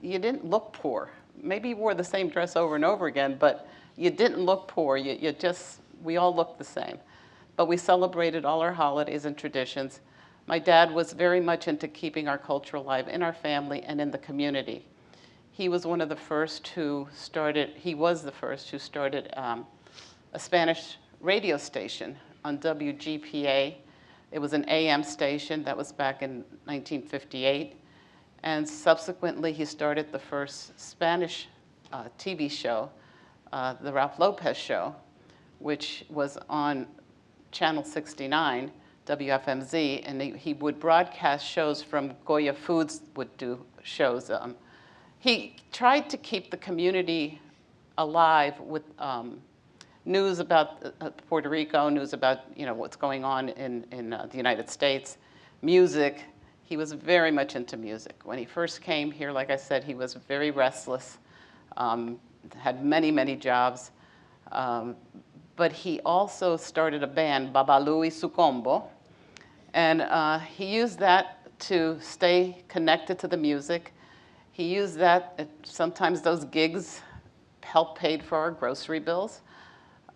you didn't look poor. Maybe you wore the same dress over and over again, but you didn't look poor. We all looked the same. But we celebrated all our holidays and traditions. My dad was very much into keeping our culture alive in our family and in the community. He was one of the first who started, a Spanish radio station on WGPA. It was an AM station. That was back in 1958. And subsequently, he started the first Spanish TV show, the Ralph Lopez Show, which was on Channel 69, WFMZ, and he would broadcast shows from Goya Foods would do shows. He tried to keep the community alive with news about Puerto Rico, news about what's going on in the United States, music. He was very much into music. When he first came here, like I said, he was very restless, had many, many jobs. But he also started a band, Babalu y su Combo, and he used that to stay connected to the music. He used that, sometimes those gigs helped pay for our grocery bills.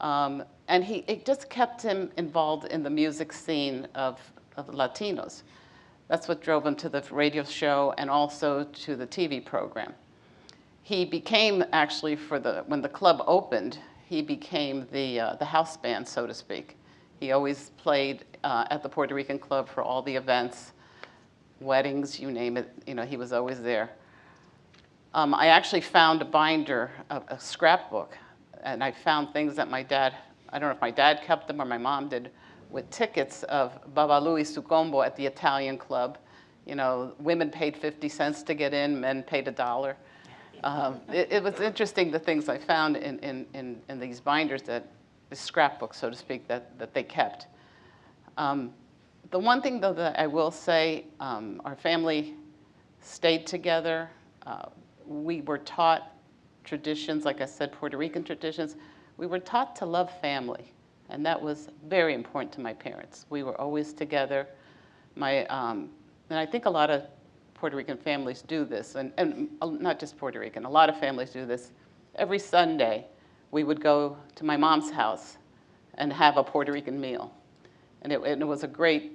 And it just kept him involved in the music scene of Latinos. That's what drove him to the radio show and also to the TV program. He became, actually, when the club opened, he became the house band, so to speak. He always played at the Puerto Rican Club for all the events, weddings, you name it, he was always there. I actually found a binder, a scrapbook, and I found things that my dad, I don't know if my dad kept them or my mom did, with tickets of Babalu y su Combo at the Italian club. Women paid 50 cents to get in, men paid $1. It was interesting, the things I found in these binders, the scrapbooks, so to speak, that they kept. The one thing, though, that I will say, our family stayed together. We were taught traditions, like I said, Puerto Rican traditions. We were taught to love family, and that was very important to my parents. We were always together. And I think a lot of Puerto Rican families do this, and not just Puerto Rican, a lot of families do this. Every Sunday, we would go to my mom's house and have a Puerto Rican meal. And it was a great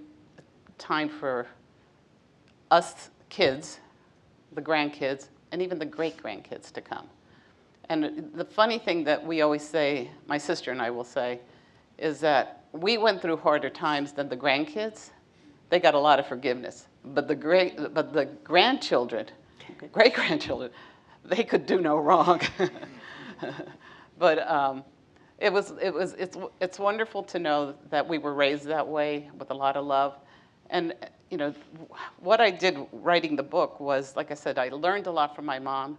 time for us kids, the grandkids, and even the great-grandkids to come. And the funny thing that we always say, my sister and I will say, is that we went through harder times than the grandkids. They got a lot of forgiveness. But the grandchildren, great-grandchildren, they could do no wrong. But it's wonderful to know that we were raised that way with a lot of love. And what I did writing the book was, like I said, I learned a lot from my mom.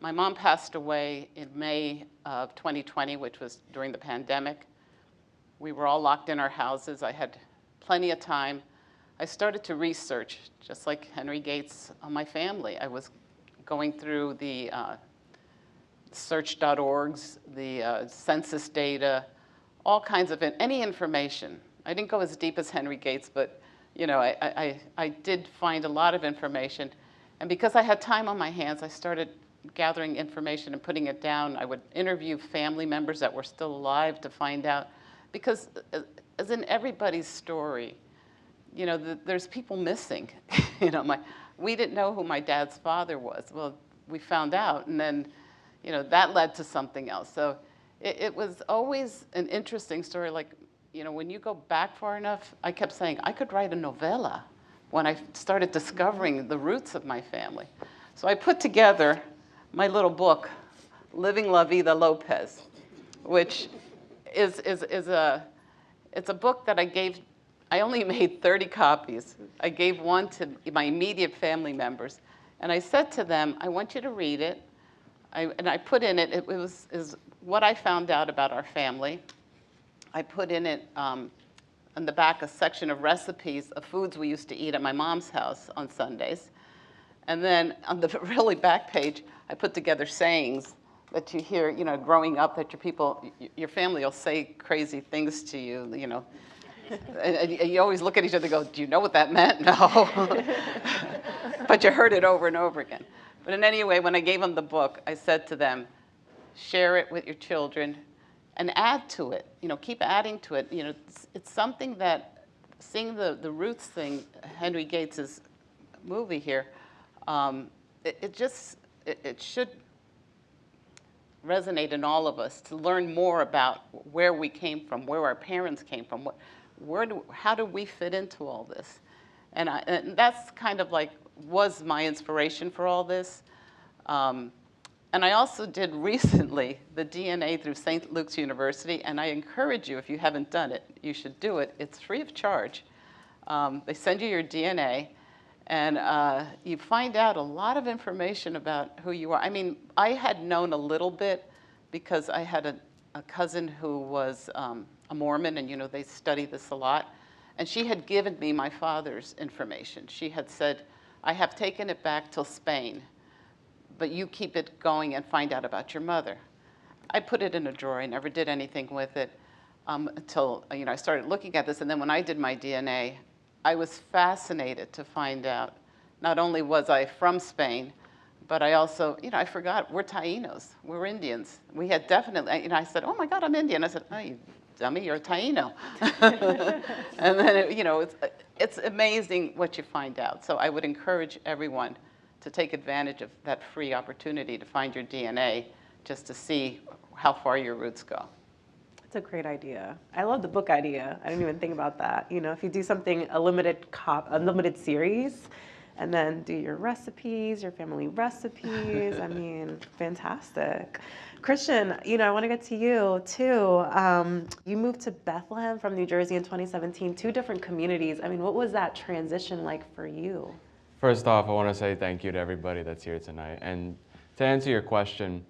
My mom passed away in May of 2020, which was during the pandemic. we were all locked in our houses. I had plenty of time. I started to research, just like Henry Gates, on my family. I was going through the search.orgs, the census data, all kinds of any information. I didn't go as deep as Henry Gates, but you know, I did find a lot of information. And because I had time on my hands, I started gathering information and putting it down. I would interview family members that were still alive to find out, because as in everybody's story, you know, there's people missing. You know, we didn't know who my dad's father was. Well, we found out, and then, you know, that led to something else. So it was always an interesting story. Like, you know, when you go back far enough, I kept saying, I could write a novella when I started discovering the roots of my family. So I put together my little book, Living La Vida Lopez, which is a book that I only made 30 copies. I gave one to my immediate family members. And I said to them, I want you to read it. And I put in it, is what I found out about our family. I put in it, on the back, a section of recipes of foods we used to eat at my mom's house on Sundays. And then on the really back page, I put together sayings that you hear, you know, growing up, that your family will say crazy things to you, you know. And you always look at each other and go, do you know what that meant? No. But you heard it over and over again. But in any way, when I gave them the book, I said to them, share it with your children and add to it. You know, keep adding to it. You know, it's something that, seeing the roots thing, Henry Gates's movie here, it should resonate in all of us to learn more about where we came from, where our parents came from, how do we fit into all this? And that's kind of like was my inspiration for all this. And I also did recently the DNA through St. Luke's University, and I encourage you, if you haven't done it, you should do it. It's free of charge. They send you your DNA, and you find out a lot of information about who you are. I mean, I had known a little bit because I had a cousin who was a Mormon, and you know, they study this a lot. And she had given me my father's information. She had said, I have taken it back till Spain, but you keep it going and find out about your mother. I put it in a drawer. I never did anything with it until, you know, I started looking at this. And then when I did my DNA, I was fascinated to find out, not only was I from Spain, but I also, you know, I forgot, we're Tainos, we're Indians. We had definitely, you know, I said, oh my God, I'm Indian. I said, oh, you dummy, you're a Taino. And then, you know, it's amazing what you find out. So I would encourage everyone to take advantage of that free opportunity to find your DNA, just to see how far your roots go. It's a great idea. I love the book idea. I didn't even think about that. You know, if you do something, a limited series, and then do your recipes, your family recipes, I mean, fantastic. Christian, you know, I want to get to you too. You moved to Bethlehem from New Jersey in 2017, 2 different communities. I mean, what was that transition like for you? First off, I want to say thank you to everybody that's here tonight. And to answer your question,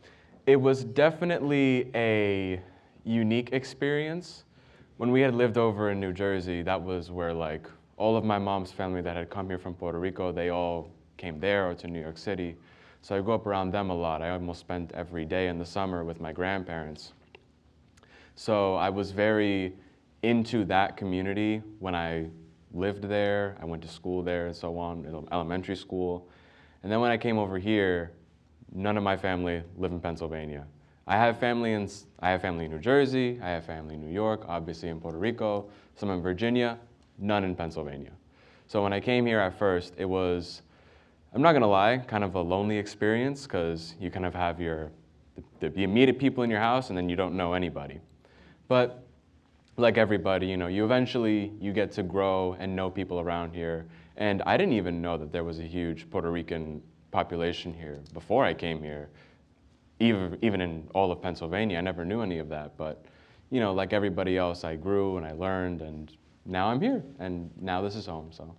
it was definitely a unique experience. When we had lived over in New Jersey, that was where like all of my mom's family that had come here from Puerto Rico, they all came there or to New York City. So I grew up around them a lot. I almost spent every day in the summer with my grandparents. So I was very into that community when I lived there. I went to school there and so on, elementary school. And then when I came over here, none of my family live in Pennsylvania. I have family in New Jersey, I have family in New York, obviously in Puerto Rico, some in Virginia, none in Pennsylvania. So when I came here at first, it was, I'm not gonna lie, kind of a lonely experience, because you kind of have the immediate people in your house and then you don't know anybody. But like everybody, you know, you get to grow and know people around here. And I didn't even know that there was a huge Puerto Rican population here before I came here. Even in all of Pennsylvania, I never knew any of that. But, you know, like everybody else, I grew and I learned, and now I'm here, and now this is home, so.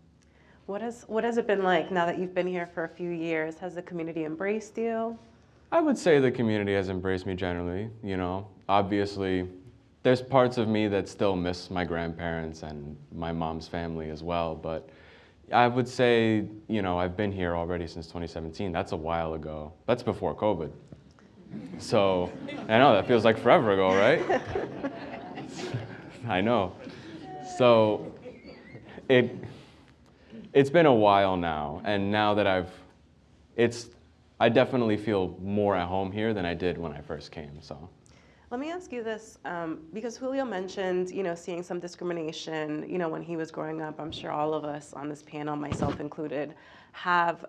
What has it been like now that you've been here for a few years? Has the community embraced you? I would say the community has embraced me generally, you know. Obviously, there's parts of me that still miss my grandparents and my mom's family as well. But I would say, you know, I've been here already since 2017. That's a while ago. That's before COVID. So I know that feels like forever ago, right? I know. So it's been a while now, and now that I definitely feel more at home here than I did when I first came. So. Let me ask you this, because Julio mentioned, you know, seeing some discrimination, you know, when he was growing up. I'm sure all of us on this panel, myself included, have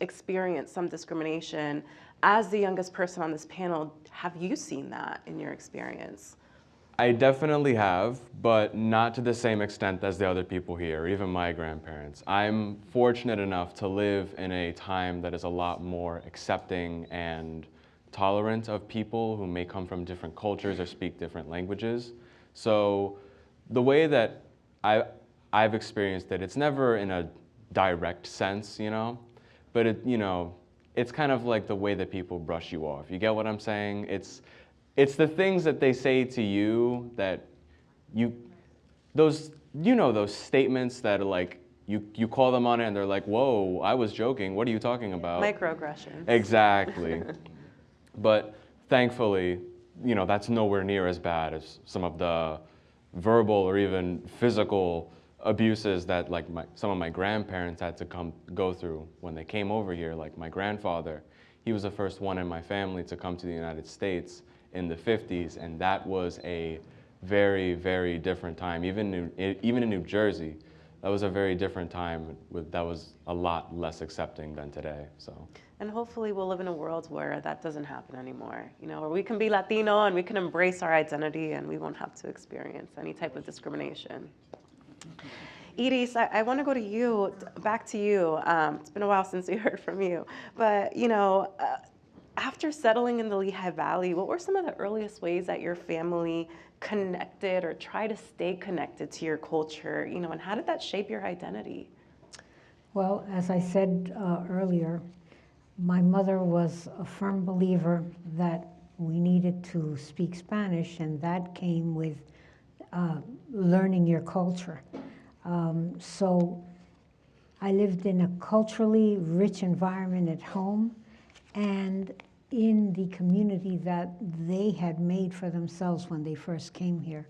experienced some discrimination. As the youngest person on this panel, have you seen that in your experience? I definitely have, but not to the same extent as the other people here, even my grandparents. I'm fortunate enough to live in a time that is a lot more accepting and tolerant of people who may come from different cultures or speak different languages. So the way that I've experienced it, it's never in a direct sense, you know, but it's kind of like the way that people brush you off. You get what I'm saying? It's the things that they say to you that those statements that are like, you call them on it and they're like, whoa, I was joking, what are you talking about? Microaggressions. Exactly. But thankfully, you know, that's nowhere near as bad as some of the verbal or even physical abuses that like some of my grandparents had to go through when they came over here. Like my grandfather, he was the first one in my family to come to the United States in the 50s, and that was a very, very different time. Even in New Jersey, that was a very different time that was a lot less accepting than today. So. And hopefully we'll live in a world where that doesn't happen anymore, you know, where we can be Latino and we can embrace our identity and we won't have to experience any type of discrimination. Iris, I want to go to you, back to you. It's been a while since we heard from you, but you know, after settling in the Lehigh Valley, what were some of the earliest ways that your family connected or tried to stay connected to your culture, you know, and how did that shape your identity? Well, as I said earlier, my mother was a firm believer that we needed to speak Spanish, and that came with learning your culture. So I lived in a culturally rich environment at home and in the community that they had made for themselves when they first came here.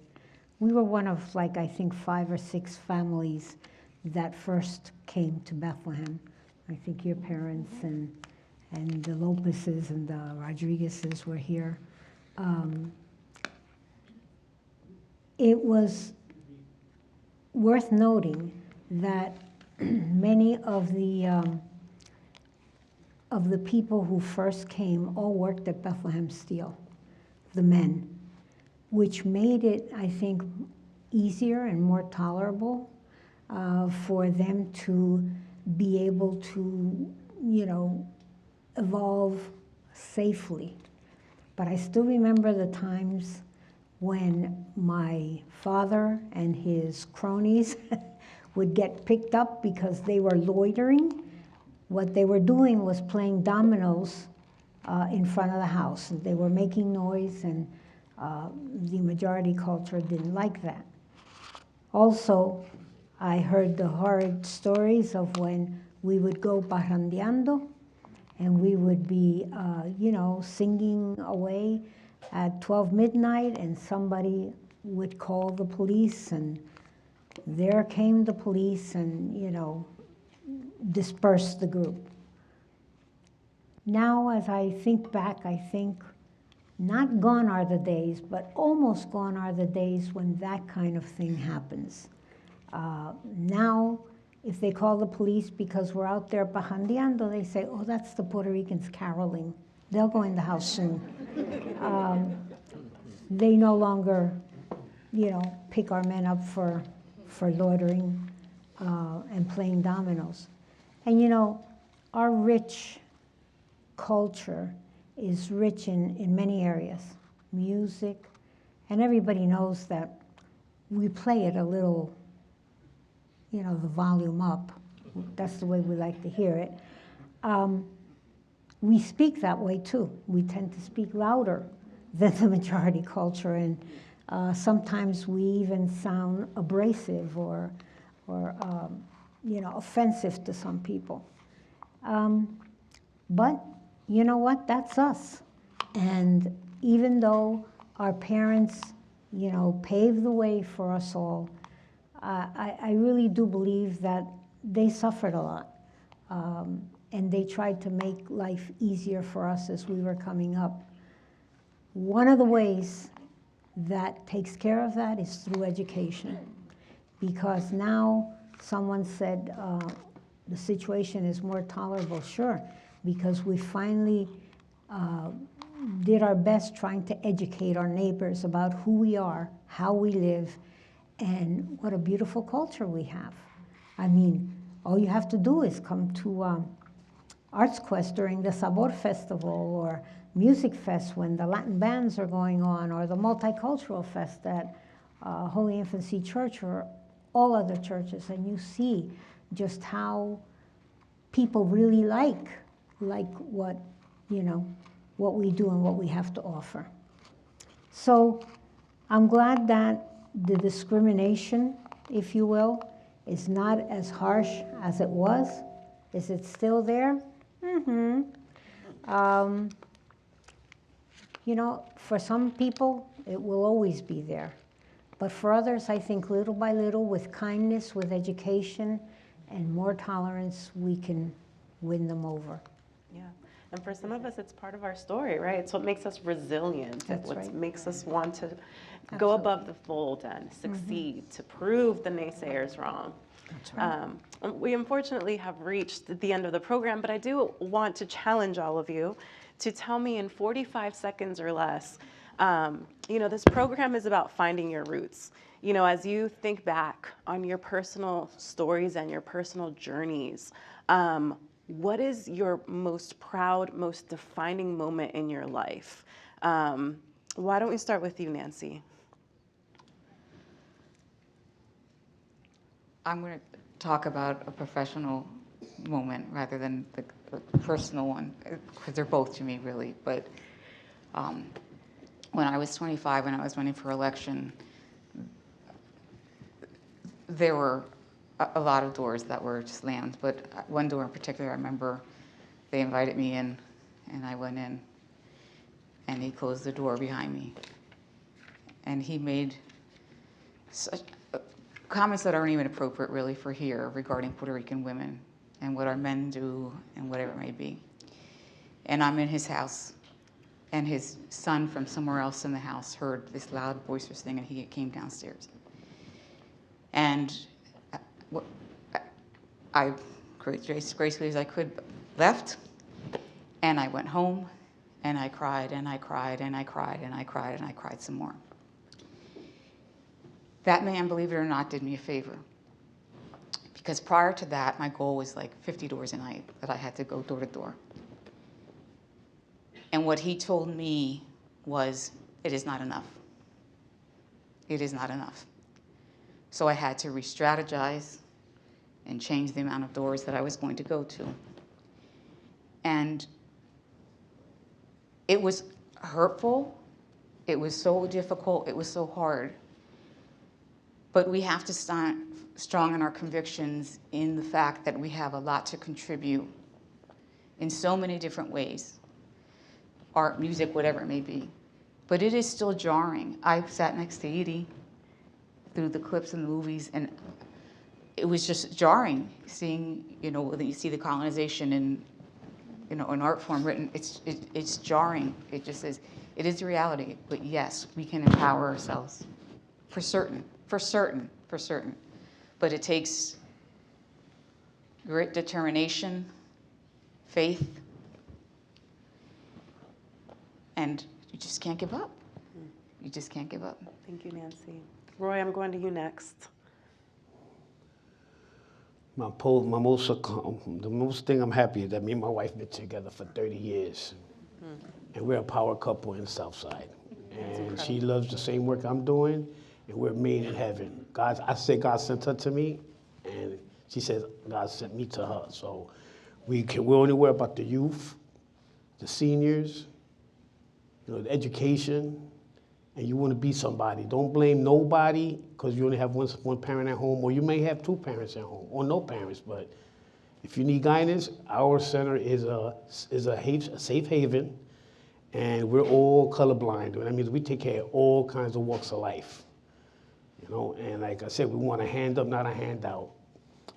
We were one of, like, I think 5 or 6 families that first came to Bethlehem. I think your parents and the Lopez's and the Rodriguez's were here. It was worth noting that many of the people who first came all worked at Bethlehem Steel, the men, which made it, I think, easier and more tolerable for them to be able to, you know, evolve safely. But I still remember the times when my father and his cronies would get picked up because they were loitering. What they were doing was playing dominoes in front of the house. And they were making noise, and the majority culture didn't like that. Also, I heard the horrid stories of when we would go parrandeando, and we would be, you know, singing away at 12 midnight, and somebody would call the police, and there came the police and, you know, dispersed the group. Now, as I think back, I think not gone are the days, but almost gone are the days when that kind of thing happens. Now, if they call the police because we're out there parrandeando, they say, oh, that's the Puerto Ricans caroling. They'll go in the house soon. They no longer, you know, pick our men up for loitering and playing dominoes. And you know, our rich culture is rich in many areas, music, and everybody knows that we play it a little, you know, the volume up. That's the way we like to hear it. We speak that way too. We tend to speak louder than the majority culture, and Sometimes we even sound abrasive or offensive to some people. But you know what? That's us. And even though our parents, paved the way for us all, I really do believe that they suffered a lot. And they tried to make life easier for us as we were coming up. One of the ways that takes care of that is through education. Because now someone said the situation is more tolerable. Sure, because we finally did our best trying to educate our neighbors about who we are, how we live, and what a beautiful culture we have. I mean, all you have to do is come to Arts Quest during the Sabor Festival, or Music Fest when the Latin bands are going on, or the Multicultural Fest at Holy Infancy Church or all other churches, and you see just how people really like what what we do and what we have to offer. So I'm glad that the discrimination, if you will, is not as harsh as it was. Is it still there? Mm-hmm. For some people, it will always be there. But for others, I think little by little, with kindness, with education, and more tolerance, we can win them over. Yeah. And for some of us, it's part of our story, right? It's what makes us resilient. That's what right. makes us want to go above the fold and succeed, to prove the naysayers wrong. That's right. We unfortunately have reached the end of the program, but I do want to challenge all of you to tell me in 45 seconds or less, this program is about finding your roots. As you think back on your personal stories and your personal journeys, what is your most proud, most defining moment in your life? Why don't we start with you, Nancy? I'm going to talk about a professional moment rather than the personal one, because they're both to me, really. But when I was 25 and I was running for election, there were a lot of doors that were slammed, but one door in particular, I remember they invited me in, and I went in, and he closed the door behind me. And he made such comments that aren't even appropriate, really, for here regarding Puerto Rican women and what our men do and whatever it may be. And I'm in his house, and his son from somewhere else in the house heard this loud, boisterous thing, and he came downstairs. And I, gracefully as I could, left, and I went home, and I cried, and I cried, and I cried, and I cried, and I cried some more. That man, believe it or not, did me a favor. Because prior to that, my goal was like 50 doors a night that I had to go door to door. And what he told me was, it is not enough. It is not enough. So I had to re-strategize and change the amount of doors that I was going to go to. And it was hurtful. It was so difficult. It was so hard. But we have to stand strong in our convictions in the fact that we have a lot to contribute in so many different ways. Art, music, whatever it may be. But it is still jarring. I sat next to Edie through the clips in the movies, and it was just jarring seeing, that you see the colonization in, an art form written. It's jarring. It just is. It is the reality. But yes, we can empower ourselves, for certain. But it takes grit, determination, faith, and you just can't give up. You just can't give up. Thank you, Nancy. Roy, I'm going to you next. The most thing I'm happy is that me and my wife been together for 30 years. And we're a power couple in Southside. And she loves the same work I'm doing, and we're made in heaven. I say God sent her to me, and she says God sent me to her. So we only worry about the youth, the seniors, the education, and you want to be somebody. Don't blame nobody because you only have one parent at home, or you may have two parents at home, or no parents. But if you need guidance, our center is a safe haven, and we're all colorblind. That means we take care of all kinds of walks of life. You know, and like I said, we want a hand up, not a handout.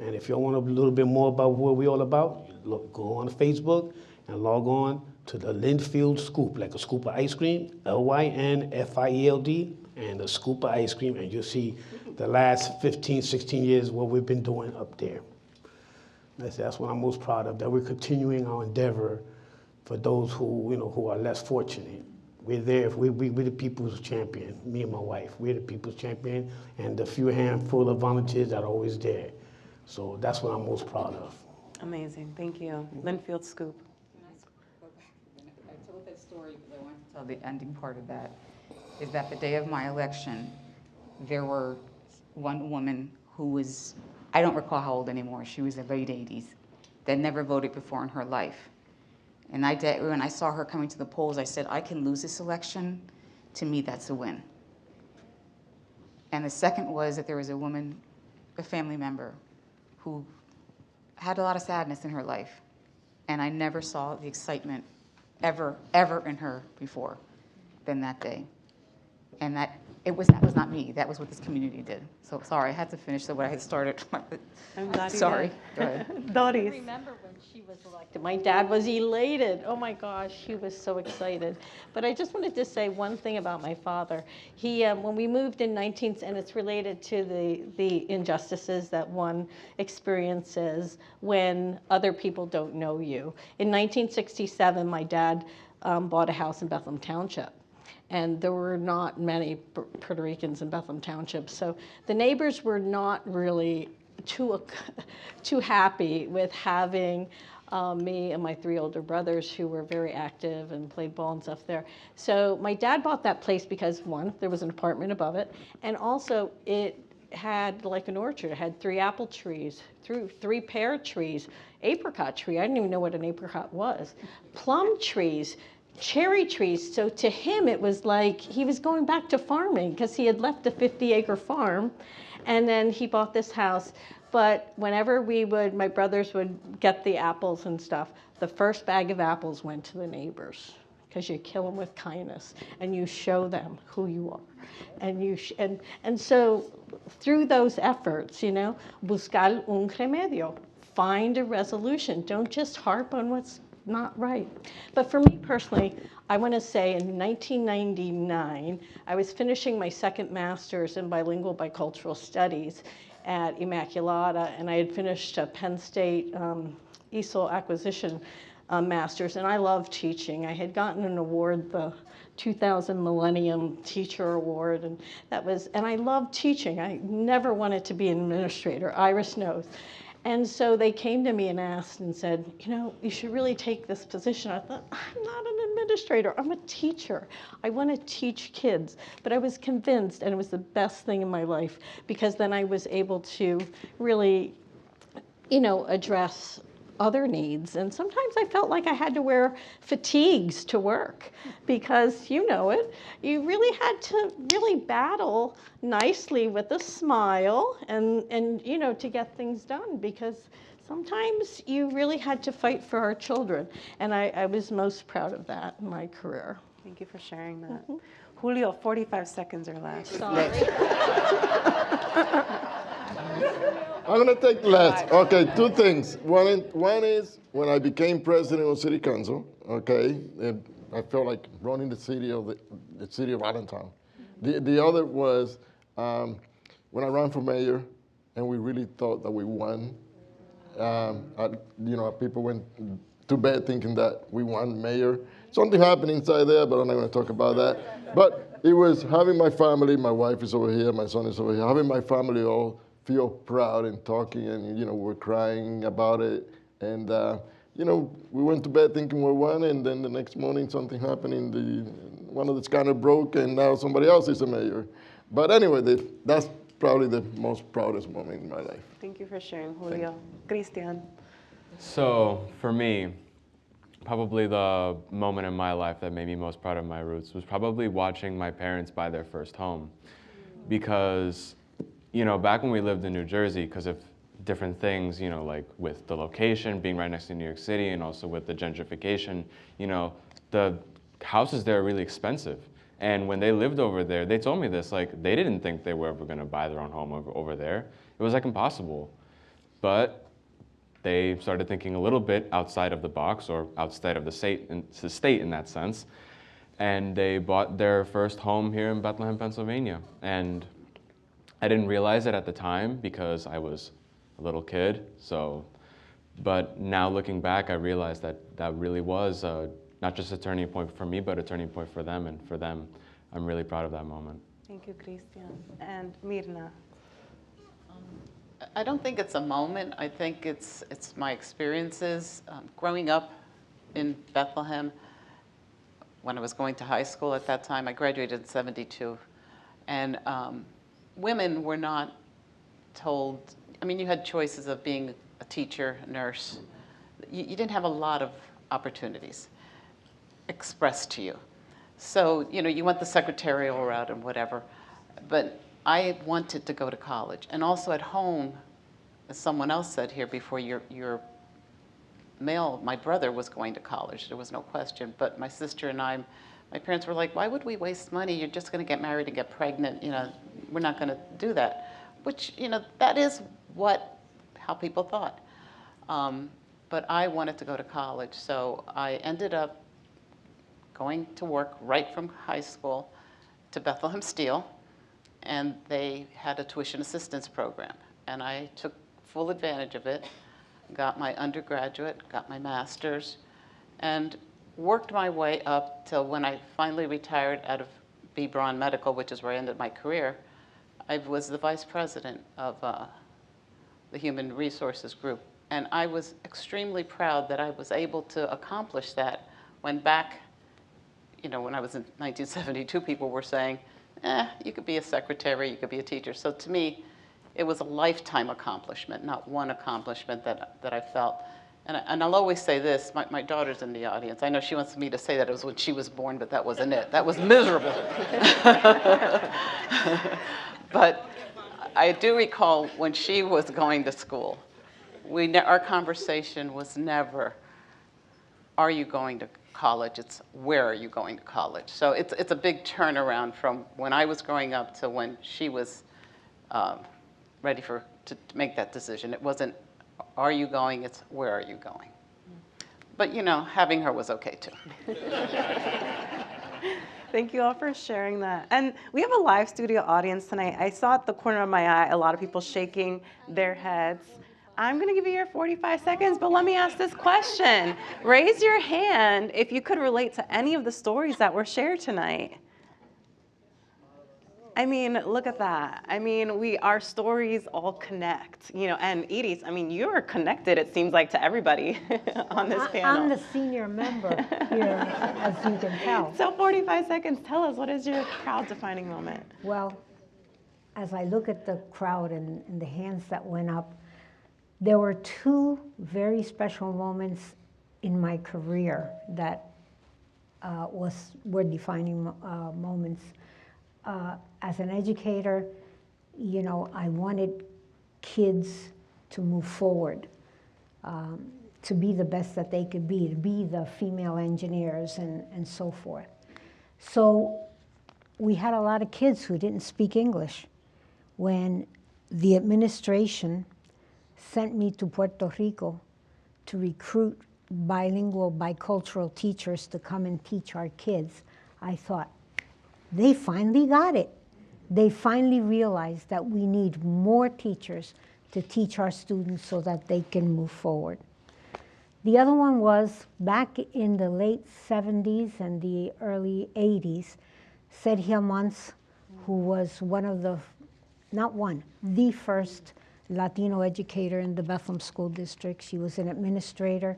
And if you want a little bit more about what we're all about, look, go on Facebook and log on to the Linfield Scoop, like a scoop of ice cream, LYNFIELD, and a scoop of ice cream, and you'll see the last 15, 16 years what we've been doing up there. That's what I'm most proud of, that we're continuing our endeavor for those who, you know, who are less fortunate. We're there, we're the people's champion, me and my wife. We're the people's champion, and the few handful of volunteers that are always there. So that's what I'm most proud of. Amazing, thank you. Linfield Scoop. I told that story because I wanted to tell the ending part of that, is that the day of my election, there were one woman who was, I don't recall how old anymore, she was in the late 80s, that never voted before in her life. And when I saw her coming to the polls, I said, I can lose this election. To me, that's a win. And the second was that there was a woman, a family member, who had a lot of sadness in her life. And I never saw the excitement ever in her before than that day. And that was not me. That was what this community did. So sorry, I had to finish what I had started. I'm glad you Sorry. did. Go ahead. Doris. I remember when she was elected. My dad was elated. Oh my gosh, he was so excited. But I just wanted to say one thing about my father. He, when we moved in and it's related to the injustices that one experiences when other people don't know you. In 1967, my dad bought a house in Bethlehem Township. And there were not many Puerto Ricans in Bethlehem Township. So the neighbors were not really too happy with having me and my three older brothers who were very active and played ball and stuff there. So my dad bought that place because, one, there was an apartment above it, and also it had like an orchard. It had 3 apple trees, 3 pear trees, apricot tree. I didn't even know what an apricot was. Plum trees, cherry trees. So to him, it was like he was going back to farming because he had left a 50-acre farm, and then he bought this house. But whenever my brothers would get the apples and stuff, the first bag of apples went to the neighbors because you kill them with kindness and you show them who you are. And so through those efforts, you know, buscar un remedio, find a resolution. Don't just harp on what's not right. But for me personally, I want to say in 1999, I was finishing my second master's in bilingual bicultural studies at Immaculata, and I had finished a Penn State ESOL acquisition master's, and I love teaching. I had gotten an award, the 2000 Millennium Teacher Award, and I love teaching. I never wanted to be an administrator. Iris knows. And so they came to me and asked and said, you know, you should really take this position. I thought, I'm not an administrator, I'm a teacher. I want to teach kids. But I was convinced, and it was the best thing in my life, because then I was able to really, you know, address other needs. And sometimes I felt like I had to wear fatigues to work because, you know it, you really had to really battle nicely with a smile and you know, to get things done, because sometimes you really had to fight for our children. And I was most proud of that in my career. Thank you for sharing that. Julio, 45 seconds or less. Sorry. I'm gonna take less. Okay, 2 things. One is when I became president of City Council. Okay, and I felt like running the city of Allentown. The other was when I ran for mayor, and we really thought that we won. You know, people went to bed thinking that we won mayor. Something happened inside there, but I'm not gonna talk about that. But it was having my family. My wife is over here. My son is over here. Having my family all feel proud and talking, and you know, we're crying about it, and you know, we went to bed thinking we won, and then the next morning something happened, one of the scanners broke, and now somebody else is a mayor. But anyway, that's probably the most proudest moment in my life. Thank you for sharing, Julio. Christian. So for me, probably the moment in my life that made me most proud of my roots was probably watching my parents buy their first home. Because, you know, back when we lived in New Jersey, because of different things, you know, like with the location being right next to New York City and also with the gentrification, you know, the houses there are really expensive. And when they lived over there, they told me this, like, they didn't think they were ever gonna buy their own home over there. It was like impossible. But they started thinking a little bit outside of the box or outside of the state in that sense. And they bought their first home here in Bethlehem, Pennsylvania. And I didn't realize it at the time because I was a little kid. So, but now looking back, I realized that that really was not just a turning point for me, but a turning point for them. And for them, I'm really proud of that moment. Thank you, Christian. And Mirna. I don't think it's a moment. I think it's my experiences. Growing up in Bethlehem, when I was going to high school at that time, I graduated in '72, and women were not told, I mean, you had choices of being a teacher, a nurse. You didn't have a lot of opportunities expressed to you. So, you know, you went the secretarial route and whatever, but I wanted to go to college. And also at home, as someone else said here before, your male, my brother was going to college, there was no question, but my sister and I, my parents were like, why would we waste money? You're just gonna get married and get pregnant, you know, we're not gonna do that. Which, you know, that is how people thought. But I wanted to go to college, so I ended up going to work right from high school to Bethlehem Steel, and they had a tuition assistance program. And I took full advantage of it, got my undergraduate, got my master's, and worked my way up till when I finally retired out of B. Braun Medical, which is where I ended my career. I was the vice president of the Human Resources Group. And I was extremely proud that I was able to accomplish that when back, you know, when I was in 1972, people were saying, you could be a secretary, you could be a teacher. So to me, it was a lifetime accomplishment, not one accomplishment that I felt. And I'll always say this, my daughter's in the audience. I know she wants me to say that it was when she was born, but that wasn't it. That was miserable. But I do recall when she was going to school, our conversation was never, are you going to college? It's where are you going to college? So it's a big turnaround from when I was growing up to when she was ready to make that decision. It wasn't, are you going? It's where are you going? But you know, having her was okay too. Thank you all for sharing that. And we have a live studio audience tonight. I saw at the corner of my eye a lot of people shaking their heads. I'm gonna give you your 45 seconds, but let me ask this question. Raise your hand if you could relate to any of the stories that were shared tonight. I mean, look at that. I mean, our stories all connect, you know, and Edie, I mean, you're connected, it seems like, to everybody on this panel. I'm the senior member here, as you can tell. So 45 seconds, tell us, what is your proud defining moment? Well, as I look at the crowd and the hands that went up, there were two very special moments in my career that were defining moments. As an educator, you know, I wanted kids to move forward, to be the best that they could be, to be the female engineers and so forth. So we had a lot of kids who didn't speak English. When the administration sent me to Puerto Rico to recruit bilingual, bicultural teachers to come and teach our kids, I thought, they finally got it. They finally realized that we need more teachers to teach our students so that they can move forward. The other one was back in the late 70s and the early 80s, Sergio Mons, who was one of the, not one, the first Latino educator in the Bethlehem School District. She was an administrator.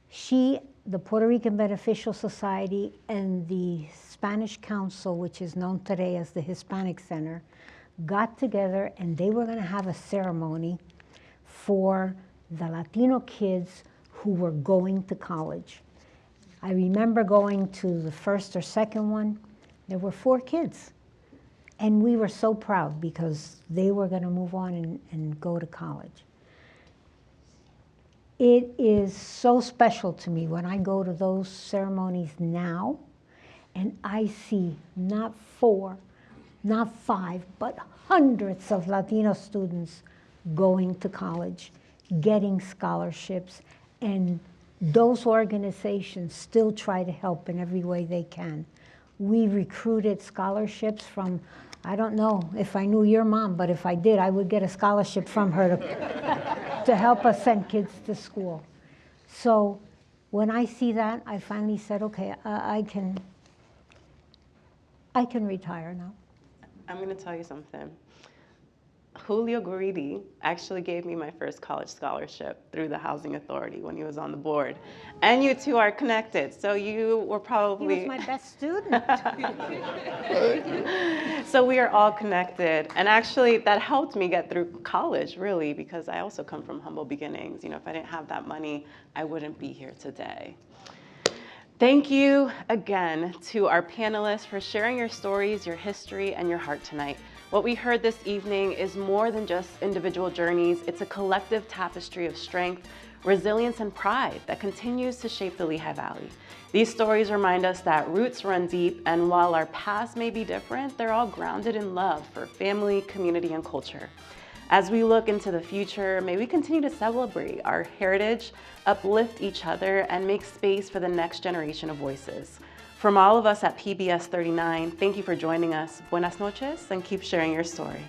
She, the Puerto Rican Beneficial Society, and the Spanish Council, which is known today as the Hispanic Center, got together and they were going to have a ceremony for the Latino kids who were going to college. I remember going to the first or second one. There were 4 kids. And we were so proud because they were going to move on and go to college. It is so special to me when I go to those ceremonies now and I see not 4, not 5, but hundreds of Latino students going to college, getting scholarships, and those organizations still try to help in every way they can. We recruited scholarships from, I don't know if I knew your mom, but if I did, I would get a scholarship from her to help us send kids to school. So when I see that, I finally said, okay, I can retire now. I'm going to tell you something. Julio Guridi actually gave me my first college scholarship through the Housing Authority when he was on the board. And you two are connected, so you were probably... He was my best student. So we are all connected. And actually, that helped me get through college, really, because I also come from humble beginnings. You know, if I didn't have that money, I wouldn't be here today. Thank you again to our panelists for sharing your stories, your history, and your heart tonight. What we heard this evening is more than just individual journeys. It's a collective tapestry of strength, resilience, and pride that continues to shape the Lehigh Valley. These stories remind us that roots run deep, and while our paths may be different, they're all grounded in love for family, community, and culture. As we look into the future, may we continue to celebrate our heritage, uplift each other, and make space for the next generation of voices. From all of us at PBS 39, thank you for joining us. Buenas noches, and keep sharing your story.